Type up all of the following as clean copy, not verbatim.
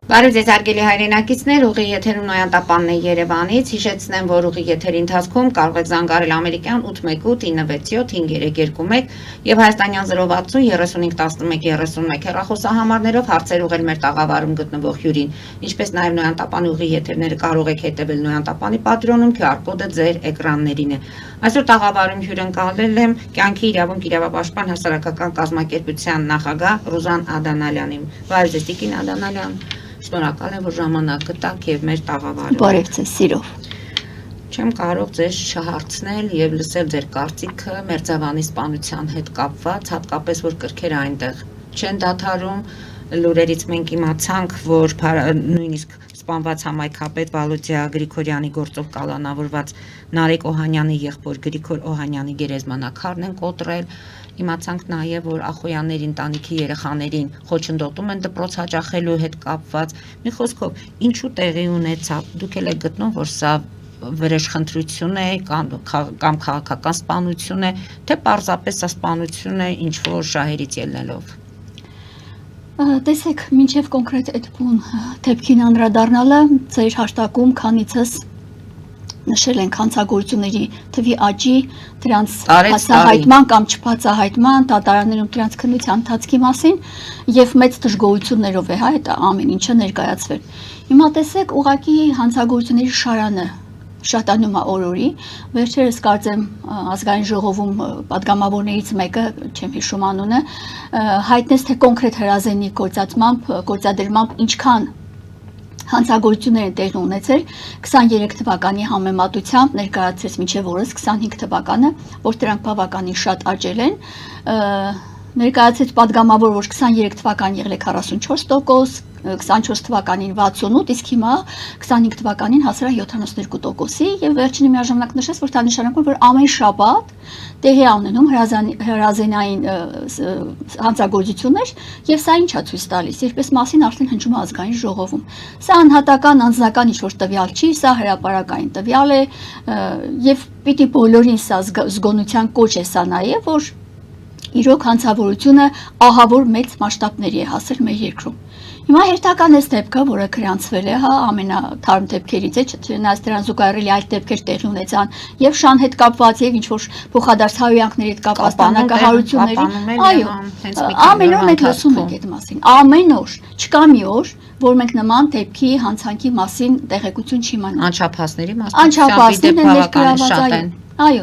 Բարև ձեզ հարգելի հայրենակիցներ, ուղի եթերում Նոյան Տապանն է Երևանից, հիշեցնեմ, որ ուղի եթերի ընթացքում կարող եք զանգարել ամերիկյան 818-967-5321 և հայաստանյան 060-3511-31 հեռախոսահամարներով հարցեր ուղղել մեր տաղավարում գտնվող հյուրին, ինչպես նաև Նոյան Տապանի ուղի եթերները կարող եք հետևել Նոյան Տապանի պատրոնում, QR կոդը ձեր էկրաններին է։ Այսօր տաղավարում հյուրընկալել եմ կյանքի իրավունք իրավապաշտպան հասարակական կազմակերպության նախագահ Ռուզան Ադանալյանին։ Բարև ձեզ, Տիկին Ադանալյան։ Շնորհակալ եմ, որ ժամանակ գտաք եւ մեր տաղավարում։ Բարև ձեզ, սիրով։ Չեմ կարող ձեզ չհարցնել եւ լսել ձեր կարծիքը Մերձավանի սպանության հետ կապված, հատկապես որ կրքերը այնտեղ չեն դադարում։ Լուրերից մենք իմացանք, որ նույնիսկ սպանված համայնքապետ Վալոդիա Գրիգորյանի գործով կալանավորված Նարեկ Օհանյանի եղբոր Գրիգոր Օհանյանի գերեզմանակարն են կոտրել։ Իմացանք նաև, որ Ախոյանների ընտանիքի երեխաներին խոչընդոտում են դպրոց հաճախելու հետ կապված։ Մի խոսքով, ինչու տեղի ունեցավ։ Դուք էլ եք գտնում, որ սա վրեժխնդրություն է կամ քաղաքական սպանություն է, թե պարզապես սա սպանություն է ինչ-որ շահերից ելնելով։ Տեսեք, մինչև կոնկրետ այդ դեպքին անդրադառնալը ձեր հաշտակում քանիցս նշել են հանցագործությունների թվի աճի, դրանց բացահայտման կամ չբացահայտման, դատարաններում դրանց քննության ընթացքի մասին եւ մեծ դժգոհություններով է այդ ամեն ինչը ներկայացվել։ Հիմա տեսեք, ուղղակի հանցագործությունների շարանը շատանում է օր-օրի, վերջերս կարծեմ ազգային ժողովում պատգամավորներից մեկը, չեմ հիշում անունը, հայտնեց թե կոնկրետ հրազենի գործադրմամբ ինչքան հանցագործություններ են տեղի ունեցել 23 թվականի համեմատությամբ ներկայացրեց մինչև օրս 25 թվականը, որ դրանք բավականին շատ աճել են, ներկայացրեց պատգամավոր, որ 23 թվականին եղել է 44%, 24 թվականին 68, իսկ հիմա 25 թվականին հասել է 72%-ի եւ վերջինը միաժամանակ նշեց, որ դա նշանակում է, որ ամեն շաբաթ տեղի ունենում հրազենային հանցագործություններ եւ սա ինչ է ցույց տալիս, երբես մասին արդեն հնչում է ազգային ժողովում։ Սա անհատական անձնական ինչ-որ տվյալ չի, սա հրապարակային տվյալ է եւ պիտի բոլորին սա զգոնության կոչ է սա նաեւ, որ իրոք հանցավորությունը ահավոր մեծ մասշտաբների է հասել մեր երկրում։ Հիմա հերթական այս դեպքը, որը գրանցվել է, ամենաթարմ դեպքերից է, չնայած դրան զուգահեռելի այլ դեպքեր տեղի ունեցան եւ շան հետ կապված եւ ինչ-որ փոխադարձ հայոյանքների հետ կապված տանակահարությունների, այո, ամեն օր մենք լսում ենք այդ մասին, ամեն օր, չկա մի օր, որ մենք նման դեպքի հանցանքի մասին տեղեկություն չիմանանք։ Անչափահասների մասնակցությամբ Այո,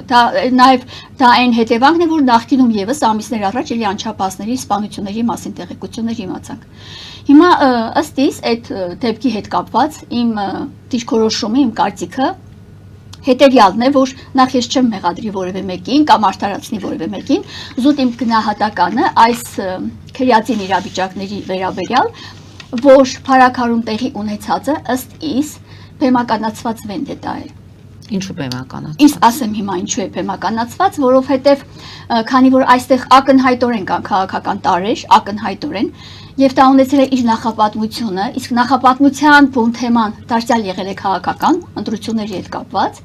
նաև դա այն հետևանքն է, որ նախկինում եւս ամիսներ առաջ էլի անչափահասների սպանությունների մասին տեղեկություններ իմացանք։ Հիմա ըստ իս այդ դեպքի հետ կապված իմ դիրքորոշումը, իմ կարծիքը հետևյալն է, որ նախ ես չեմ մեղադրի որևէ մեկին կամ արտարացնի որևէ մեկին, զուտ իմ գնահատականը այս քրեատին իրավիճակների վերաբերյալ, որ փառաքարում տեղի ունեցածը ըստ իս բեմականացված վենդետա է։ Ինչու բեմականացված։ Իսկ ասեմ հիմա ինչու է բեմականացված, որովհետև քանի որ այստեղ ակնհայտորեն կան քաղաքական տարրեր, ակնհայտորեն, եւ դա ունեցել է իր նախապատմությունը, իսկ նախապատմության թեման դարձյալ եղել է քաղաքական ընտրությունների հետ կապված։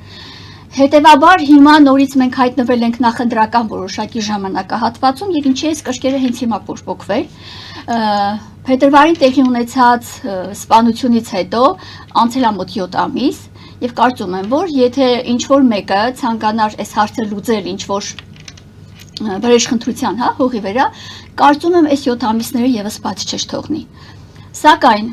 Հետևաբար հիմա նորից մենք հայտնվել ենք նախընտրական որոշակի ժամանակահատվածում եւ ինչի է կրկերը հենց հիմա փոփոխվել։ Փետրվարին տեղի ունեցած սպանությունից հետո անցել է մոտ 7 ամիս եւ կարծում եմ, որ եթե ինչ-որ մեկը ցանկանար այս հարցը լուծել ինչ-որ վրեժխնդրության, հողի վրա, կարծում եմ այս 7 ամիսները եւս բաց չթողնի։ Սակայն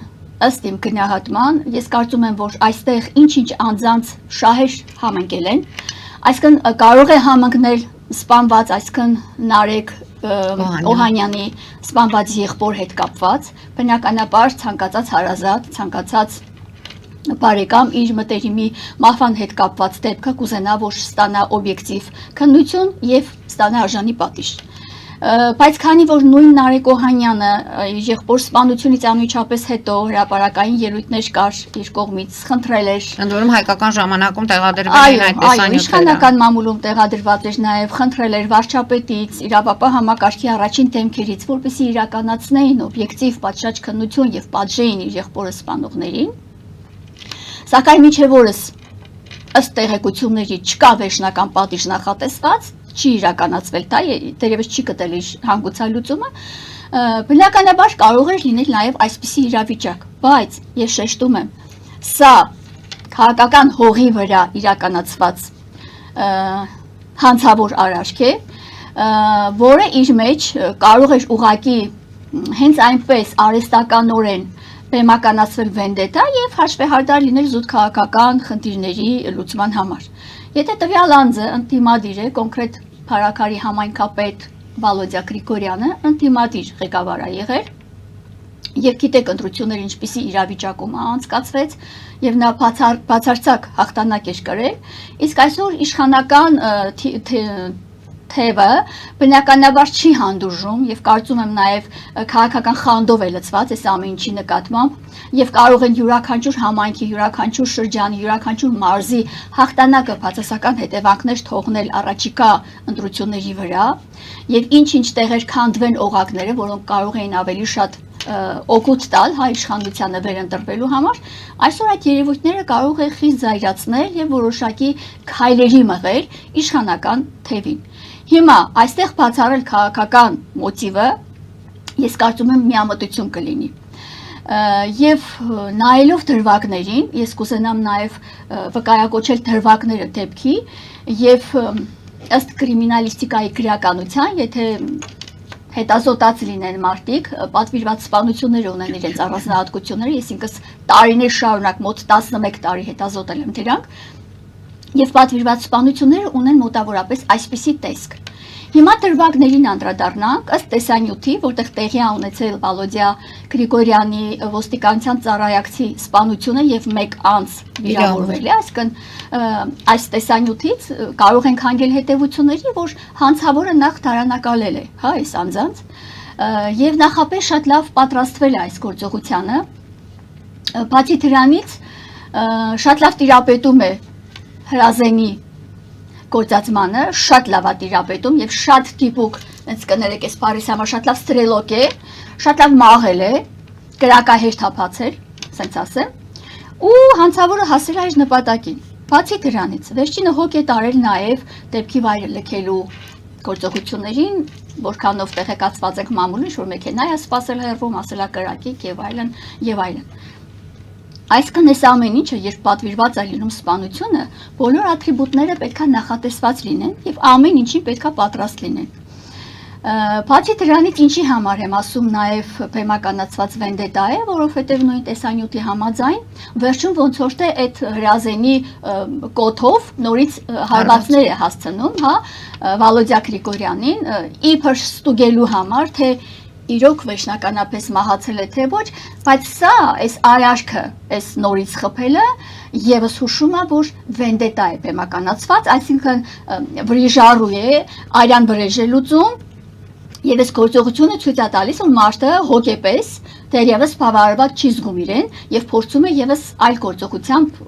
ըստ իմ գնահատման, ես կարծում եմ, որ այստեղ ինչ-ինչ անձանց շահեր համընկել են, այսինքն կարող է համընկնել սպանված, այսինքն Նարեկ Օհանյանի սպանված եղբոր հետ կապված, բնականաբար ցանկացած հարազատ, ցանկացած բարեկամ իր մտերիմի մահվան հետ կապված դեպքը կուզենա, որ ստանա օբյեկտիվ քննություն եւ ստանա արժանի պատիժ։ Բայց քանի որ նույն Նարեկ Օհանյանը եղբոր սպանությունից անմիջապես հետո հրապարակային ելույթներ կար իր կողմից, խնդրել էր։ Ընդ որում հայկական ժամանակում տեղադրվել են այդ տեսանյութերը։ Իշխանական մամուլում տեղադրված էր նաեւ, խնդրել էր վարչապետից, իրավապահ համակարգի առաջին դեմքերից, որպեսզի իրականացնեին օբյեկտիվ պատշաճ քննություն եւ պատժեին իր եղբորը սպանողներին։ Սակայն մինչև օրս ըստ տեղեկությունների չկա վերջնական պատիժ նախատեսված, չի իրականացվել, դա դերևս չի գտել իր հանգուցալուծումը, Բնականաբար կարող էր լինել նաև այսպիսի իրավիճակ, բայց ես շեշտում եմ, սա քաղաքական հողի վրա իրականացված հանցավոր արարք է, որը իր մեջ կարող էր ուղղակի հենց այնպես արհեստականորեն բեմականացվել վենդետա եւ հաշվեհարդար լինել զուտ քաղաքական խնդիրների լուծման համար։ Եթե տվյալ անձը ընդդիմադիր է, կոնկրետ Փարաքարի համայնքապետ Վալոդիա Գրիգորյանը ընդդիմադիր ղեկավար է եղել եւ գիտեք ընտրությունները ինչպիսի իրավիճակում անցկացվեց եւ նա բացարձակ հաղթանակ էր կրել, իսկ այսօր իշխանական թևը բնականաբար չի հանդուրժում եւ կարծում եմ նաեւ քաղաքական խանդով է լցված այս ամեն ինչի նկատմամբ եւ կարող են յուրաքանչյուր համայնքի, յուրաքանչյուր շրջանի, յուրաքանչյուր մարզի հաղթանակը բացասական հետևանքներ թողնել առաջիկա ընտրությունների վրա եւ ինչ-ինչ տեղեր քանդվեն օղակները, որոնք կարող էին ավելի շատ օգուտ տալ հայ իշխանությանը վերընտրվելու համար, այսօր այդ երևույթները կարող է խիստ զայրացնել եւ որոշակի քայլերի մղել իշխանական թևին։ Հիմա այստեղ բացառել քաղաքական մոտիվը ես կարծում եմ միամտություն կլինի։ Եվ նայելով դրվագներին, ես կուզենամ նաև վկայակոչել դրվագները դեպքի եւ ըստ կրիմինալիստիկայի գրականության, եթե հետազոտած լինեն մարդիկ, պատվիրված սպանություններ ունեն իրենց առանձնահատկությունները, ես ինքս տարիներ շարունակ մոտ 11 տարի հետազոտել եմ դրանք, եւ պատվիրված սպանությունները ունեն մոտավորապես այսպիսի տեսք։ Հիմա դրվագներին անդրադառնանք ըստ տեսանյութի, որտեղ տեղի է ունեցել Վալոդիա Գրիգորյանի ոստիկանության ծառայակցի սպանությունը եւ մեկ անձ վիրավորվել է, այսինքն այս տեսանյութից կարող ենք հանգել հետեւությունների, որ հանցավորը նախ դարանակալել է, հա, այս անձանց, եւ նախապես շատ լավ պատրաստվել է այս գործողությանը։ Բացի դրանից շատ լավ տիրապետում է հրազենի գործածմանը, շատ լավ է տիրապետում եւ շատ դիպուկ, այնց կներեք, այս Փարիզի համար շատ լավ ստրելոկ է, շատ լավ մաղել է, կրակահեր թափացել, ասենց ասեմ, ու հանցավորը հասել է իր նպատակին։ Բացի դրանից, վերջինը հոգ է տարել նաեւ դեպքի վայրը լքելու գործողություններին, որքանով տեղեկացված եք մամուլին, որ մեքենա է սպասել հեռվում, ասել է կրակիկ եւ այլն եւ այլն։ Այսինքն այս ամեն ինչը, երբ պատվիրված է լինում սպանությունը, բոլոր ատրիբուտները պետք է նախատեսված լինեն եւ ամեն ինչին պետք է պատրաստ լինեն։ Բացի դրանից ինչի համար եմ ասում նաեւ բեմականացված վենդետա է, որովհետեւ նույն տեսանյութի համաձայն վերջում ոնց որ թե այդ հրազենի կոթով նորից հարվածներ է հասցնում, հա, Վալոդիա Գրիգորյանին, իբր ստուգելու համար, թե իրոք վերջնականապես մահացել է թե ոչ, բայց սա, այս արարքը, այս նորից խփելը եւս հուշում է, որ վենդետա է բեմականացված, այսինքն վրիժարու է, արյան վրեժ է լուծում, եւ այս գործողությունը ցույց է տալիս, որ մարդը հոգեպես դեռևս բավարարված չի զգում իրեն եւ փորձում է եւս այլ գործողությամբ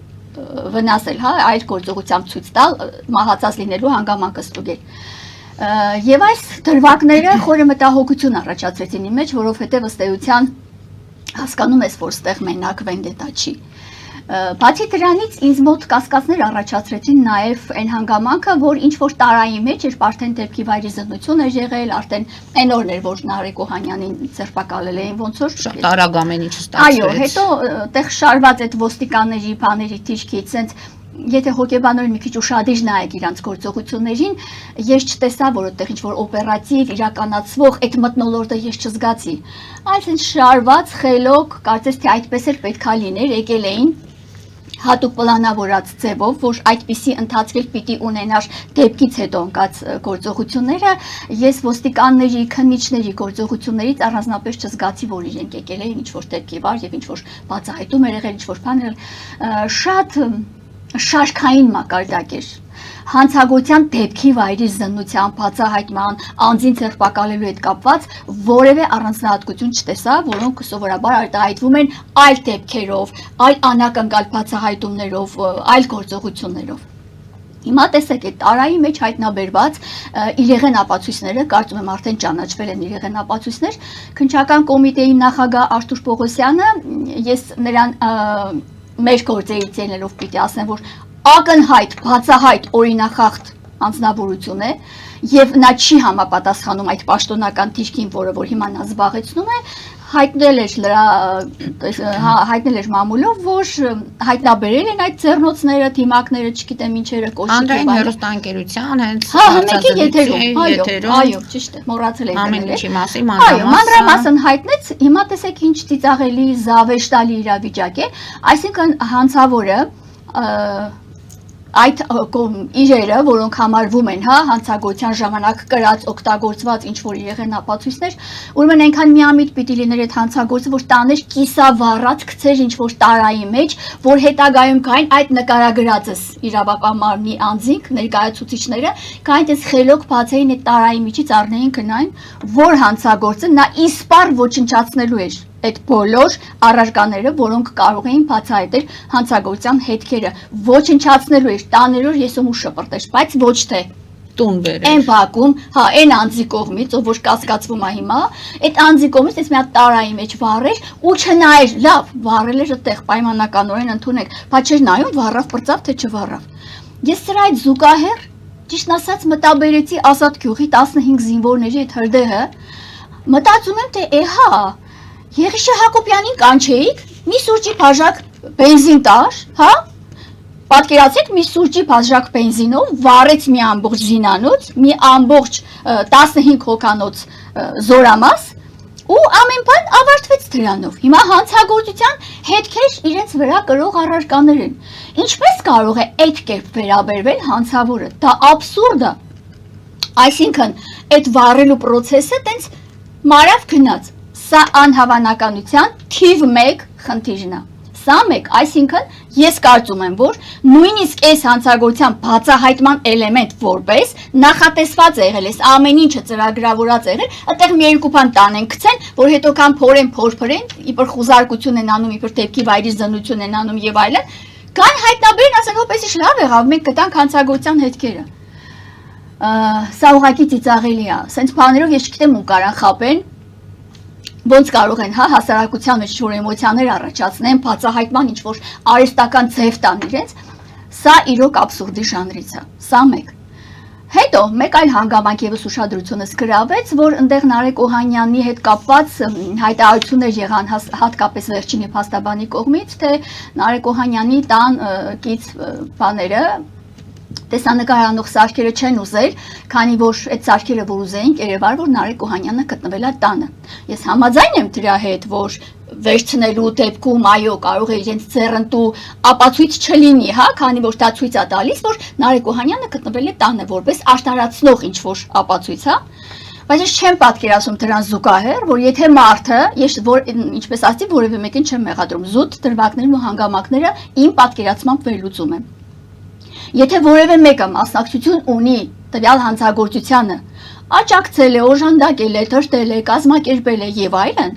վնասել, հա, այլ գործողությամբ ցույց տալ մահացած լինելու հանգամանքը ստուգել։ Եվ այս դրվագները խորը մտահոգություն առաջացրեցին իմ մեջ, որովհետև ըստ էության հասկանում ես, որ ստեղ մենակ վենդետա չի։ Բացի դրանից ինձ մոտ կասկածներ առաջացրեցին նաև այն հանգամանքը, որ ինչ որ տարայի մեջ էր արդեն դեպքի վայրի զննություն էր եղել, արդեն այն օրն էր, որ Նարեկ Օհանյանին ձերբակալել էին ոնց որ շատ արագ ամեն ինչ ստացվեց։ Այո, հետո տեղ շարված այդ ոստիկանների բաների թիժքից, sense եթե հոգեբանորեն մի քիչ ուշադիր նայեք իրանց գործողություններին, ես չտեսա, որ այդտեղ ինչ-որ օպերատիվ իրականացվող այդ մթնոլորտը ես չզգացի։ Այսինքն շարված, խելոք, կարծես թե այդպես էլ պետքա լիներ, եկել էին հատուկ պլանավորած ձևով, որ այդպիսի ընթացքեր պիտի ունենար դեպքից հետո ընկած գործողությունները, ես ոստիկանների, քննիչների գործողություններից առանձնապես չզգացի, որ իրենք եկել էին ինչ-որ դեպքի վար եւ ինչ-որ բացահայտում էր եղել, ինչ-որ բան էր, շատ շարքային մակարդակ էր։ Հանցագործության դեպքի վայրի զննության, բացահայտման, անձին ձերբակալելու հետ կապված որևէ առանձնահատկություն չտեսա, որոնք սովորաբար արտահայտվում են այլ դեպքերով, այլ անակնկալ բացահայտումներով, այլ գործողություններով։ Հիմա տեսեք, այդ տարայի մեջ հայտնաբերված իրեղեն ապացույցները, կարծում եմ արդեն ճանաչվել են իրեղեն ապացույցներ, քննչական կոմիտեի նախագահ Արթուր Պողոսյանը, ես նրան մեր գործերից ելնելով պիտի ասեմ, որ ակնհայտ, բացահայտ օրինախախտ անձնավորություն է եւ նա չի համապատասխանում այդ պաշտոնական դիրքին, որը որ հիմա նա զբաղեցնում է, հայտնել էր մամուլով, որ հայտնաբերել են այդ ձեռնոցները, թիմակները, չգիտեմ ինչերը, կոշիկ Հանրային հեռուստաընկերության հենց մեկի եթերում, այո, ճիշտ է, մոռացել էի ամեն ինչի մասին մանրամասն հայտնեց, հիմա տեսեք ինչ ծիծաղելի զավեշտալի իրավիճակ է, այսինքն հանցավորը այդ իրերը, որոնք համարվում են, հանցագործության ժամանակ կրած, օգտագործված ինչ-որ եղեն ապացույցներ, ուրեմն այնքան միամիտ պիտի լիներ այդ հանցագործը, որ տաներ կիսավառած գցեր ինչ-որ տարայի մեջ, որ հետագայում կային այդ նկարագրածս իրավապահ մարմնի անձինք, ներկայացուցիչները, կային այս խելոք բացեին այդ տարայի միջից առնեին գնային, որ հանցագործը նա իսպառ ոչնչացնելու էր այդ բոլոր առարկաները, որոնք կարող էին բացահայտել հանցագործության հետքերը, ոչնչացնելու էր, տաներոր եսոմու շպրտեր, բայց ոչ թե տուն բերել։ Այն բակում, այն անձի կողմից, ով որ կասկածվում է հիմա, այդ անձի կողմից այս մի հատ տարայի մեջ վառեր ու չնայեր, լավ, վառել էր այդտեղ պայմանականորեն ընդունեք, բայց չէր նայում վառավ, պրծավ թե չվառավ։ Ես սրա այդ զուգահեռ, ճիշտն ասած, մտաբերեցի Ազատ գյուղի 15 զինվորների այդ հրդեհը, մտածում եմ, թե Եղիշե Հակոբյանին կանչեիք, մի սուրճի բաժակ բենզին տար, պատկերացեք մի սուրճի բաժակ բենզինով վառեց մի ամբողջ զինանոց, մի ամբողջ 15 հոգանոց զորամաս ու ամեն բան ավարտվեց դրանով։ Հիմա հանցագործության հետքեր իրենց վրա կրող առարկաներ են։ Ինչպես կարող է այդ կերպ վերաբերվել հանցավորը։ Դա աբսուրդ է։ Այսինքն, այդ վառելու process-ը տենց մարավ գնաց։ Սա անհավանականության թիվ 1 խնդիրն է։ Սա մեկ, այսինքն ես կարծում եմ, որ նույնիսկ այս հանցագործության բացահայտման էլեմենտ որպես նախատեսված է եղել, այս ամեն ինչը ծրագրավորած է եղել, այդտեղ մի երկու բան տանեն գցեն, որ հետո կան փորեն, իբր խուզարկություն են անում, իբր դեպքի վայրի զննություն են անում եւ այլն, կան հայտնաբերեն, ասեն, հոպեսի լավ եղավ, մենք գտանք հանցագործության հետքերը։ Սա ուղղակի ծիծաղելի է, սենց բաներով ես չգիտեմ ու կարան խաբեն ոնց կարող են հասարակության մեջ ինչ-որ էմոցիաներ առաջացնեն, բացահայտման ինչ-որ արհեստական ձև տան իրենց, սա իրոք աբսուրդի ժանրից է, սա մեկ։ Հետո մեկ այլ հանգամանք ևս ուշադրությունս գրավեց, որ ընդեղ Նարեկ Օհանյանի հետ կապված հայտարարություններ եղան հատկապես վերջին փաստաբանի կողմից, թե Նարեկ Օհանյանի տան կից բաները տեսանկարահանող սարքերը չեն ուզել, քանի որ այդ սարքերը որ ուզեին, երևար որ Նարեկ Օհանյանը գտնվել է տանը։ Ես համաձայն եմ դրա հետ, որ վերցնելու դեպքում այո, կարող է իրենց ձեռնտու ապացույց չլինի, քանի որ դա ցույց է տալիս, որ Նարեկ Օհանյանը գտնվել է տանը որպես արտարացնող ինչ-որ ապացույց, Բայց ես չեմ պատկերացնում դրան զուգահեռ, որ եթե մարդը, ես ինչպես ասացի, որևէ մեկին չեմ մեղադրում, զուտ դրվագներն ու հանգամանքները իմ պատկերացմամբ վերլուծում եմ։ Եթե որևէ մեկը մասնակցություն ունի տվյալ հանցագործությանը, աջակցել է, օժանդակել է, դրդել է, կազմակերպել է եւ այլն,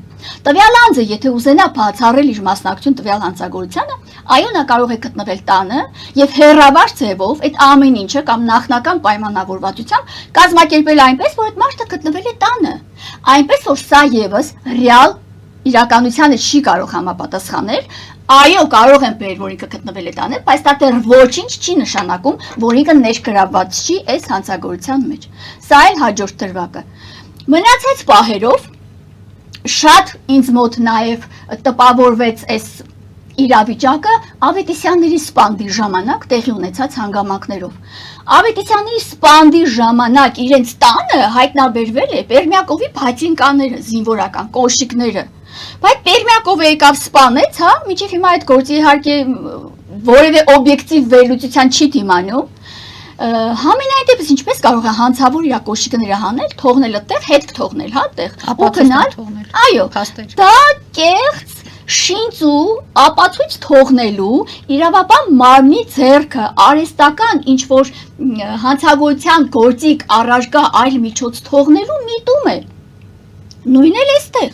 տվյալ անձը եթե ուզենա բացառել իր մասնակցություն տվյալ հանցագործությանը, այո, նա կարող է գտնվել տանը եւ հերավար ձևով այդ ամեն ինչը կամ նախնական պայմանավորվածությամբ կազմակերպել այնպես, որ այդ մարդը գտնվել է տանը, այնպես որ սա եւս ռեալ իրականությանը չի կարող համապատասխանել, այո, կարող են բերել, որ ինքը գտնվել է տանը, բայց դա դեռ ոչինչ չի նշանակում, որ ինքը ներգրավված չի այս հանցագործության մեջ։ Սա էլ հաջորդ դրվագը։ Մնացած պահերով շատ ինձ մոտ նաև տպավորվեց այս իրավիճակը Ավետիսյանների սպանդի ժամանակ տեղի ունեցած հանգամանքներով։ Ավետիսյանների սպանդի ժամանակ իրենց տանը հայտնաբերվել է Պերմյակովի բացինկաները, զինվորական կոշիկները։ Բայց Պերմյակովը եկավ սպանեց, մինչև հիմա այդ գործի իհարկե որևէ օբյեկտիվ վերլուծության չի դիմանում։ Համենայն դեպս ինչպես կարող է հանցավոր իր կոշիկները հանել, թողնել այդտեղ, հետ թողնել, այդտեղ, ու գնալ։ Այո, դա կեղծ շինծ ու ապացույց թողնելու իրավապահ մարմնի ձեռքը արհեստական ինչ-որ հանցագործության գործիք առարկա այլ միջոց թողնելու միտում է։ Նույնն էլ էստեղ։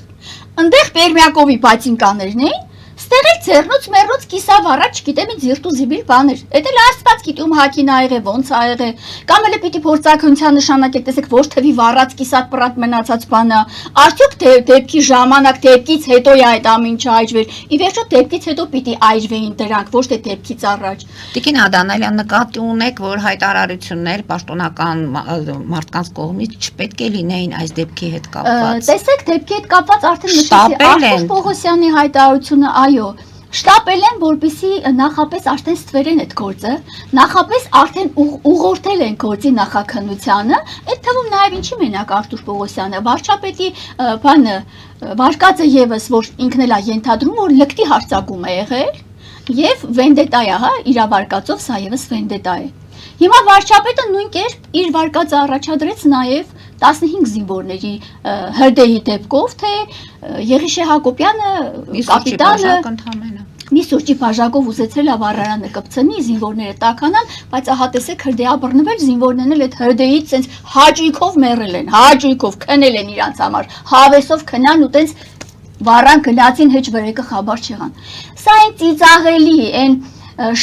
Ընդեղ Պերմյակովի բացինկաներն էին, Ստեղ էլ ձեռնոց մեռոց կիսավ առաջ գիտեմ ձիրտու զիբիլ բաներ։ Էդ էլ աստված գիտի ում հակին ա եղե, ոնց ա եղե։ Կամ էլ պիտի փորձակնության նշանակեք, տեսեք ոչ թվի վառած կիսատ պրատ մնացած բանա։ Արդյոք դեպքի ժամանակ դեպքից հետո է այդ ամեն ինչը այջվեր։ Ի վերջո դեպքից հետո պիտի այջվեին դրանք, ոչ թե դեպքից առաջ։ Տիկին Ադանալյան, նկատի ունեք, որ հայտարարություններ պաշտոնական մարդկանց կողմից չպետք է լինեին այս դեպքի հետ կապված։ Տեսեք, դեպքի հետ կապված արդեն նշեցի Արտուշ Պողոսյանի հայտարարությունը, այո, շտապել են, որպեսզի նախապես արդեն ստվերեն այդ գործը, նախապես արդեն ուղղորդել են գործի նախաքննությանը, այդ թվում նաև ինչի մենակ Արտուշ Պողոսյանը, վարչապետի բանը վարկածը եւս, որ ինքն էլ է ենթադրում, որ լկտի հարձակում է եղել, եւ վենդետա է, հա, իր վարկածով սա եւս վենդետա է։ Հիմա վարչապետը նույն կերպ իր վարկածը առաջադրեց նաև 15 զինվորների հրդեհի դեպքով, թե Եղիշե Հակոբյանը, կապիտանը մի սուրճի բաժակով ուզեցել է վառարանը կպցնի, զինվորները տաքանան, բայց ահա տեսեք հրդեհ բռնվել, զինվորներն էլ այդ հրդեհից sense հաճույքով մեռել են, հաճույքով քնել են իրանց համար, հավեսով քնան ու տենց վառան գնացին հեչ վրեկը խաբար չեղան։ Սա այն ծիծաղելի, այն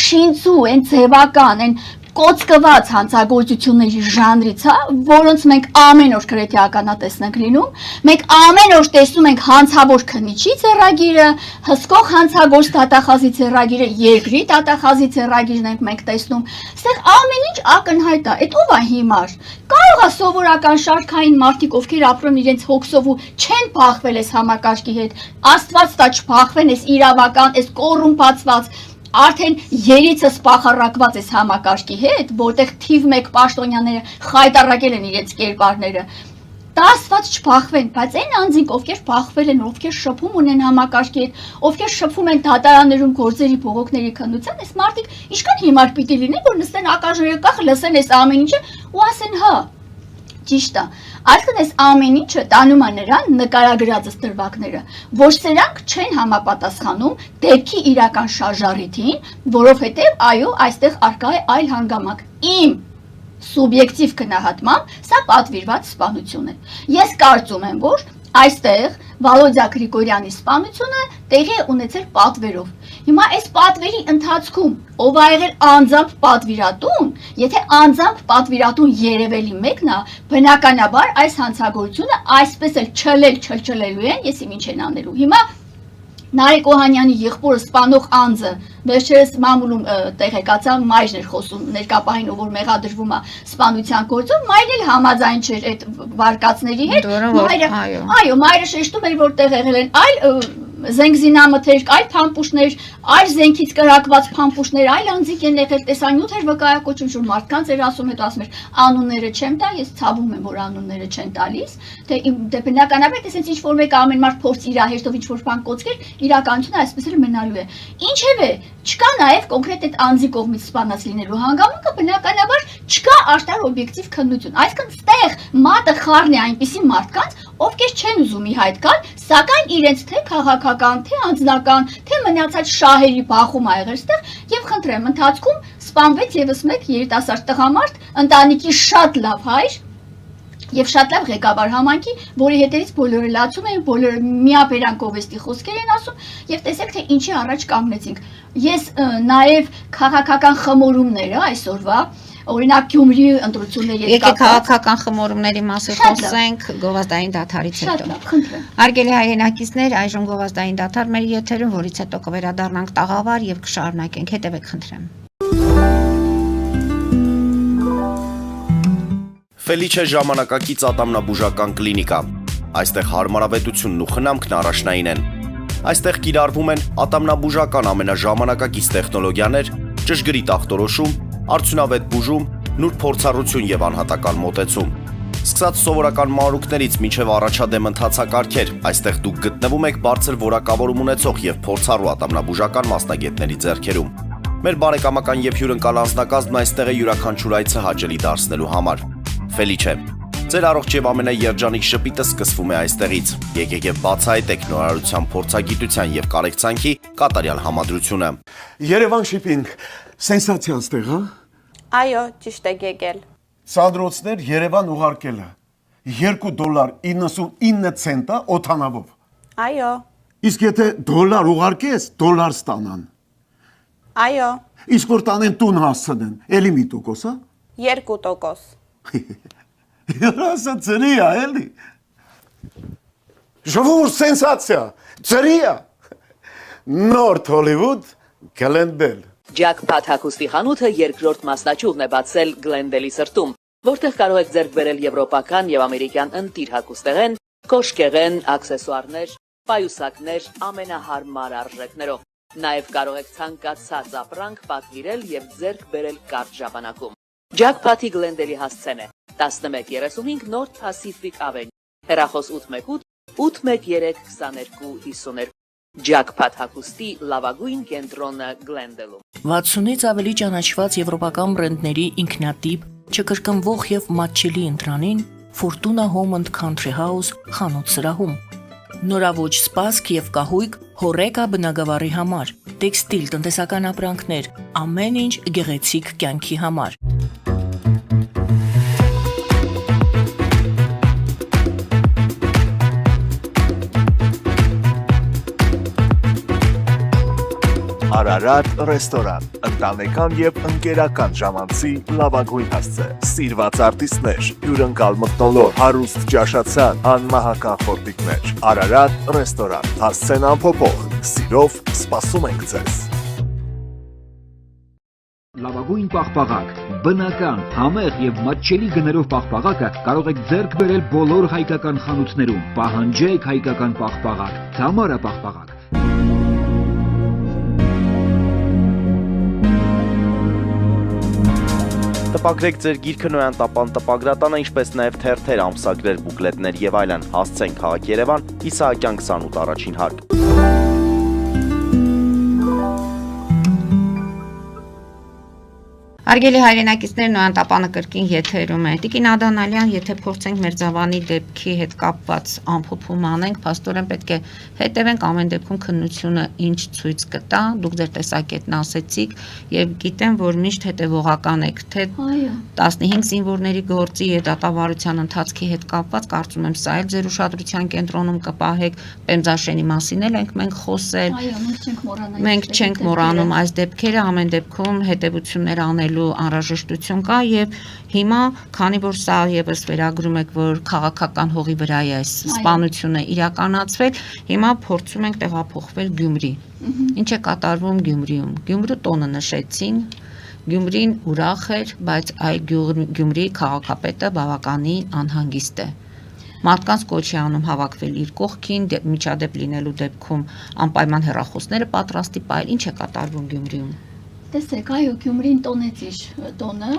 շինծու, այն ձևական, այն կոծկված հանցագործությունների ժանրից, հա, որոնց մենք ամեն օր գրեթե ականատեսն ենք լինում, մենք ամեն օր տեսնում ենք հանցավոր քննիչի ձեռագիրը, հսկող հանցագործ դատախազի ձեռագիրը, երկրի դատախազի ձեռագիրն ենք մենք տեսնում, այստեղ ամեն ինչ ակնհայտ է, այդ ով է հիմար։ Կարող է սովորական շարքային մարդիկ, ովքեր ապրում իրենց հոգսով ու չեն փախվել այս համակարգի հետ, Աստված տա չփախվեն այս իրավական, այս կոռումպացված արդեն երիցս պախարակված այս համակարգի հետ, որտեղ թիվ 1 պաշտոնյաները խայտարակել են իրենց կերպարները, դա Աստված չփախվեն, բայց այն անձինք, ովքեր փախվել են, ովքեր շփում ունեն համակարգի հետ, ովքեր շփում են դատարաններում գործերի փողոքների քննության, այս մարդիկ ինչքան հիմար պիտի լինեն, որ նստեն ակաժները կախ, լսեն այս ամեն ինչը ու ասեն հա, ճիշտ է, այսինքն այս ամեն ինչը տանում է նրան նկարագրածս դրվագները, ոչ սրանք չեն համապատասխանում դեպքի իրական շարժառիթին, որովհետև այո, այստեղ արկա է այլ հանգամանք։ Իմ սուբյեկտիվ գնահատմամբ սա պատվիրված սպանություն է։ Ես կարծում եմ, որ այստեղ Վալոդյա Գրիգորյանի սպանությունը տեղի է ունեցել պատվերով։ Հիմա այս պատվերի ընթացքում ով ա եղել անձամբ պատվիրատուն, եթե անձամբ պատվիրատուն երևելի մեկն է, բնականաբար այս հանցագործությունը այսպես էլ չլելու են, եսի ինչ են անելու։ Հիմա Նարեկ Օհանյանի եղբորը սպանող անձը վերջերս մամուլում տեղեկացա մայրն էր խոսում ներկապահին, որ մեղադրվում է սպանության գործով, մայրն էլ համաձայն չէր այդ վարկածների հետ։ Այո, մայրը շեշտում էր, որ տեղ եղել են այլ զենգզինամթերք, այլ փամփուշտներ, այլ զենքից կրակված փամփուշտներ, այլ անձիկ են եղել, տեսանյութ էր վկայակոչում, որ մարդկանց էր ասում, հետո ասում էր անունները չեմ տա, ես ցավում եմ, որ անունները չեն տալիս, թե բնականաբար տեսենց ինչ որ մեկ ամեն մարդ փորձ իր հեշտով ինչ որ բան կոծկեր, իրականությունը այսպես էլ մնալու է։ Ինչևէ, չկա նաև կոնկրետ այդ անձի կողմից սպանած լինելու հանգամանքը, բնականաբար չկա արտար օբյեկտիվ քննություն։ Այսինքն ստեղ մատը խառն է այնպիսի մարդկանց, ովքեր չեն ուզում ի հայտ գալ, սակայն իրենց թե քաղաքական, թե անձնական, թե մնացած շահերի բախում ա եղել ստեղ եւ խնդրեմ ընթացքում սպանվեց եւս մեկ երիտասարդ տղամարդ, ընտանիքի շատ լավ հայր եւ շատ լավ ղեկավար համայնքի, որի հետևից բոլորը լացում էին, բոլորը միաբերան կովեստի խոսքեր են ասում եւ տեսեք թե ինչի առաջ կանգնեցինք։ Ես նաեւ քաղաքական խմորումները այսօրվա օրինակ Գյումրի ընտրությունների հետ կապված քաղաքական խմորումների մասին խոսենք գովազդային դադարից հետո։ Հարգելի հայրենակիցներ, այժմ գովազդային դադար մեր եթերում, որից հետո կվերադառնանք տաղավար եւ կշարունակենք։ Հետևեք խնդրեմ։ Ֆելիչե ժամանակակից ատամնաբուժական կլինիկա։ Այստեղ հարմարավետությունն ու խնամքն առաջնային են։ Այստեղ կիրառվում են ատամնաբուժական ամենաժամանակակից տեխնոլոգիաներ, ճշգրիտ ախտորոշում, արդյունավետ բուժում, նուրբ փորձառություն եւ անհատական մոտեցում։ Սկսած սովորական մանրուքներից մինչև առաջադեմ ընթացակարգեր, այստեղ դուք գտնվում եք բարձր որակավորում ունեցող եւ փորձառու ատամնաբուժական մասնագետների ձեռքերում։ Մեր բարեկամական եւ հյուրընկալ անձնակազմն այստեղ է յուրաքանչյուր այցը հաճելի դարձնելու համար։ Ֆելիչե, ձեր առողջ եւ ամենաերջանիկ շպիտը սկսվում է այստեղից։ Եկեք եւ բացահայտեք նորարարության փորձագիտության եւ կարեկցանքի կատարյալ համադրությունը։ Երևան շիփինգ, սենսացիա ստեղ, հա։ Այո, ճիշտ եք եկել։ Սանդրոցներ Երևան ուղարկելը $2.99 օթանավով։ Այո, Իսկ եթե դոլար ուղարկես, դոլար ստանան։ Այո, Իսկ որ տանեն տուն հասցնեն, էլի մի տոկոս, հա։ 2%։ Երասը ծրի է, էլի։ Ժողովուրդ սենսացիա, ծրի է։ Նորդ Հոլիվուդ Գլենդել։ Ջաքփաթ հագուստի խանութը երկրորդ մասնաճյուղն է բացել Գլենդելի սրտում, որտեղ կարող եք ձեռք բերել եվրոպական եւ ամերիկյան ընտիր հագուստեղեն, կոշկեղեն, աքսեսուարներ, պայուսակներ ամենահարմար արժեքներով։ Նաեւ կարող եք ցանկացած ապրանք պատվիրել եւ ձեռք բերել կարճ ժամանակում։ Ջաքփաթի Գլենդելի հասցեն է 1135 North Pacific Avenue, հեռախոս 818 813 2252։ Ջաքփաթ հագուստի լավագույն կենտրոնը Գլենդելում։ 60-ից ավելի ճանաչված եվրոպական բրենդների ինքնատիպ, չկրկնվող եւ մատչելի ընտրանին Fortuna Home and Country House խանութ սրահում։ Նորավոճ սպասք եւ կահույք հորեկա բնագավառի համար, տեքստիլ տնտեսական ապրանքներ, ամեն ինչ գեղեցիկ կյանքի համար։ Արարատ ռեստորան, ընտանեկան եւ ընկերական ժամանցի լավագույն հասցե, սիրված արտիստներ, հյուրընկալ մթնոլորտ, հարուստ ճաշացան, անմահական խորտիկներ։ Արարատ ռեստորան, հասցեն անփոփոխ, սիրով սպասում ենք ձեզ։ Լավագույն պաղպաղակ, բնական, համեղ եւ մատչելի գներով պաղպաղակը կարող եք ձեռք բերել բոլոր հայկական խանութներում։ Պահանջեք հայկական պաղպաղակ, Թամարա պաղպաղակ։ Տպագրեք ձեր գիրքը Նոյան տապան տպագրատանը, ինչպես նաև թերթեր, ամսագրեր, բուկլետներ եւ այլն։ Հասցեն քաղաք Երևան, Իսահակյան 28 առաջին հարկ։ Հարգելի հայրենակիցներ, Նոյան տապանը կրկին եթերում է։ Տիկին Ադանալյան, եթե փորձենք Մերձավանի դեպքի հետ կապված ամփոփում անենք, փաստորեն պետք է հետևենք ամեն դեպքում քննությունը ինչ ցույց կտա, դուք ձեր տեսակետն ասեցիք եւ գիտեմ, որ միշտ հետեւողական եք, թե 15 զինվորների գործի եւ դատավարության ընթացքի հետ կապված, կարծում եմ սա էլ ձեր ուշադրության կենտրոնում կպահեք, Պեմզաշենի մասին էլ ենք մենք խոսել։ Այո, մենք չենք մոռանում այս դեպքերը, ամեն դեպքում հետևություններ անելու անհրաժեշտություն կա եւ հիմա, քանի որ սա եւս վերագրում եք, որ քաղաքական հողի վրա է այս սպանությունը իրականացվել, հիմա փորձում ենք տեղափոխվել Գյումրի։ Ինչ է կատարվում Գյումրիում։ Գյումրու տոնը նշեցին, Գյումրին ուրախ էր, բայց այ Գյումրի քաղաքապետը բավականին անհանգիստ է։ Մարդկանց կոչ է անում հավաքվել իր կողքին, միջադեպ լինելու դեպքում անպայման հեռախոսները պատրաստի պահել, ինչ է կատարվում Գյումրիում։ Տեսեք, այո, Գյումրին տոնեց իր տոնը,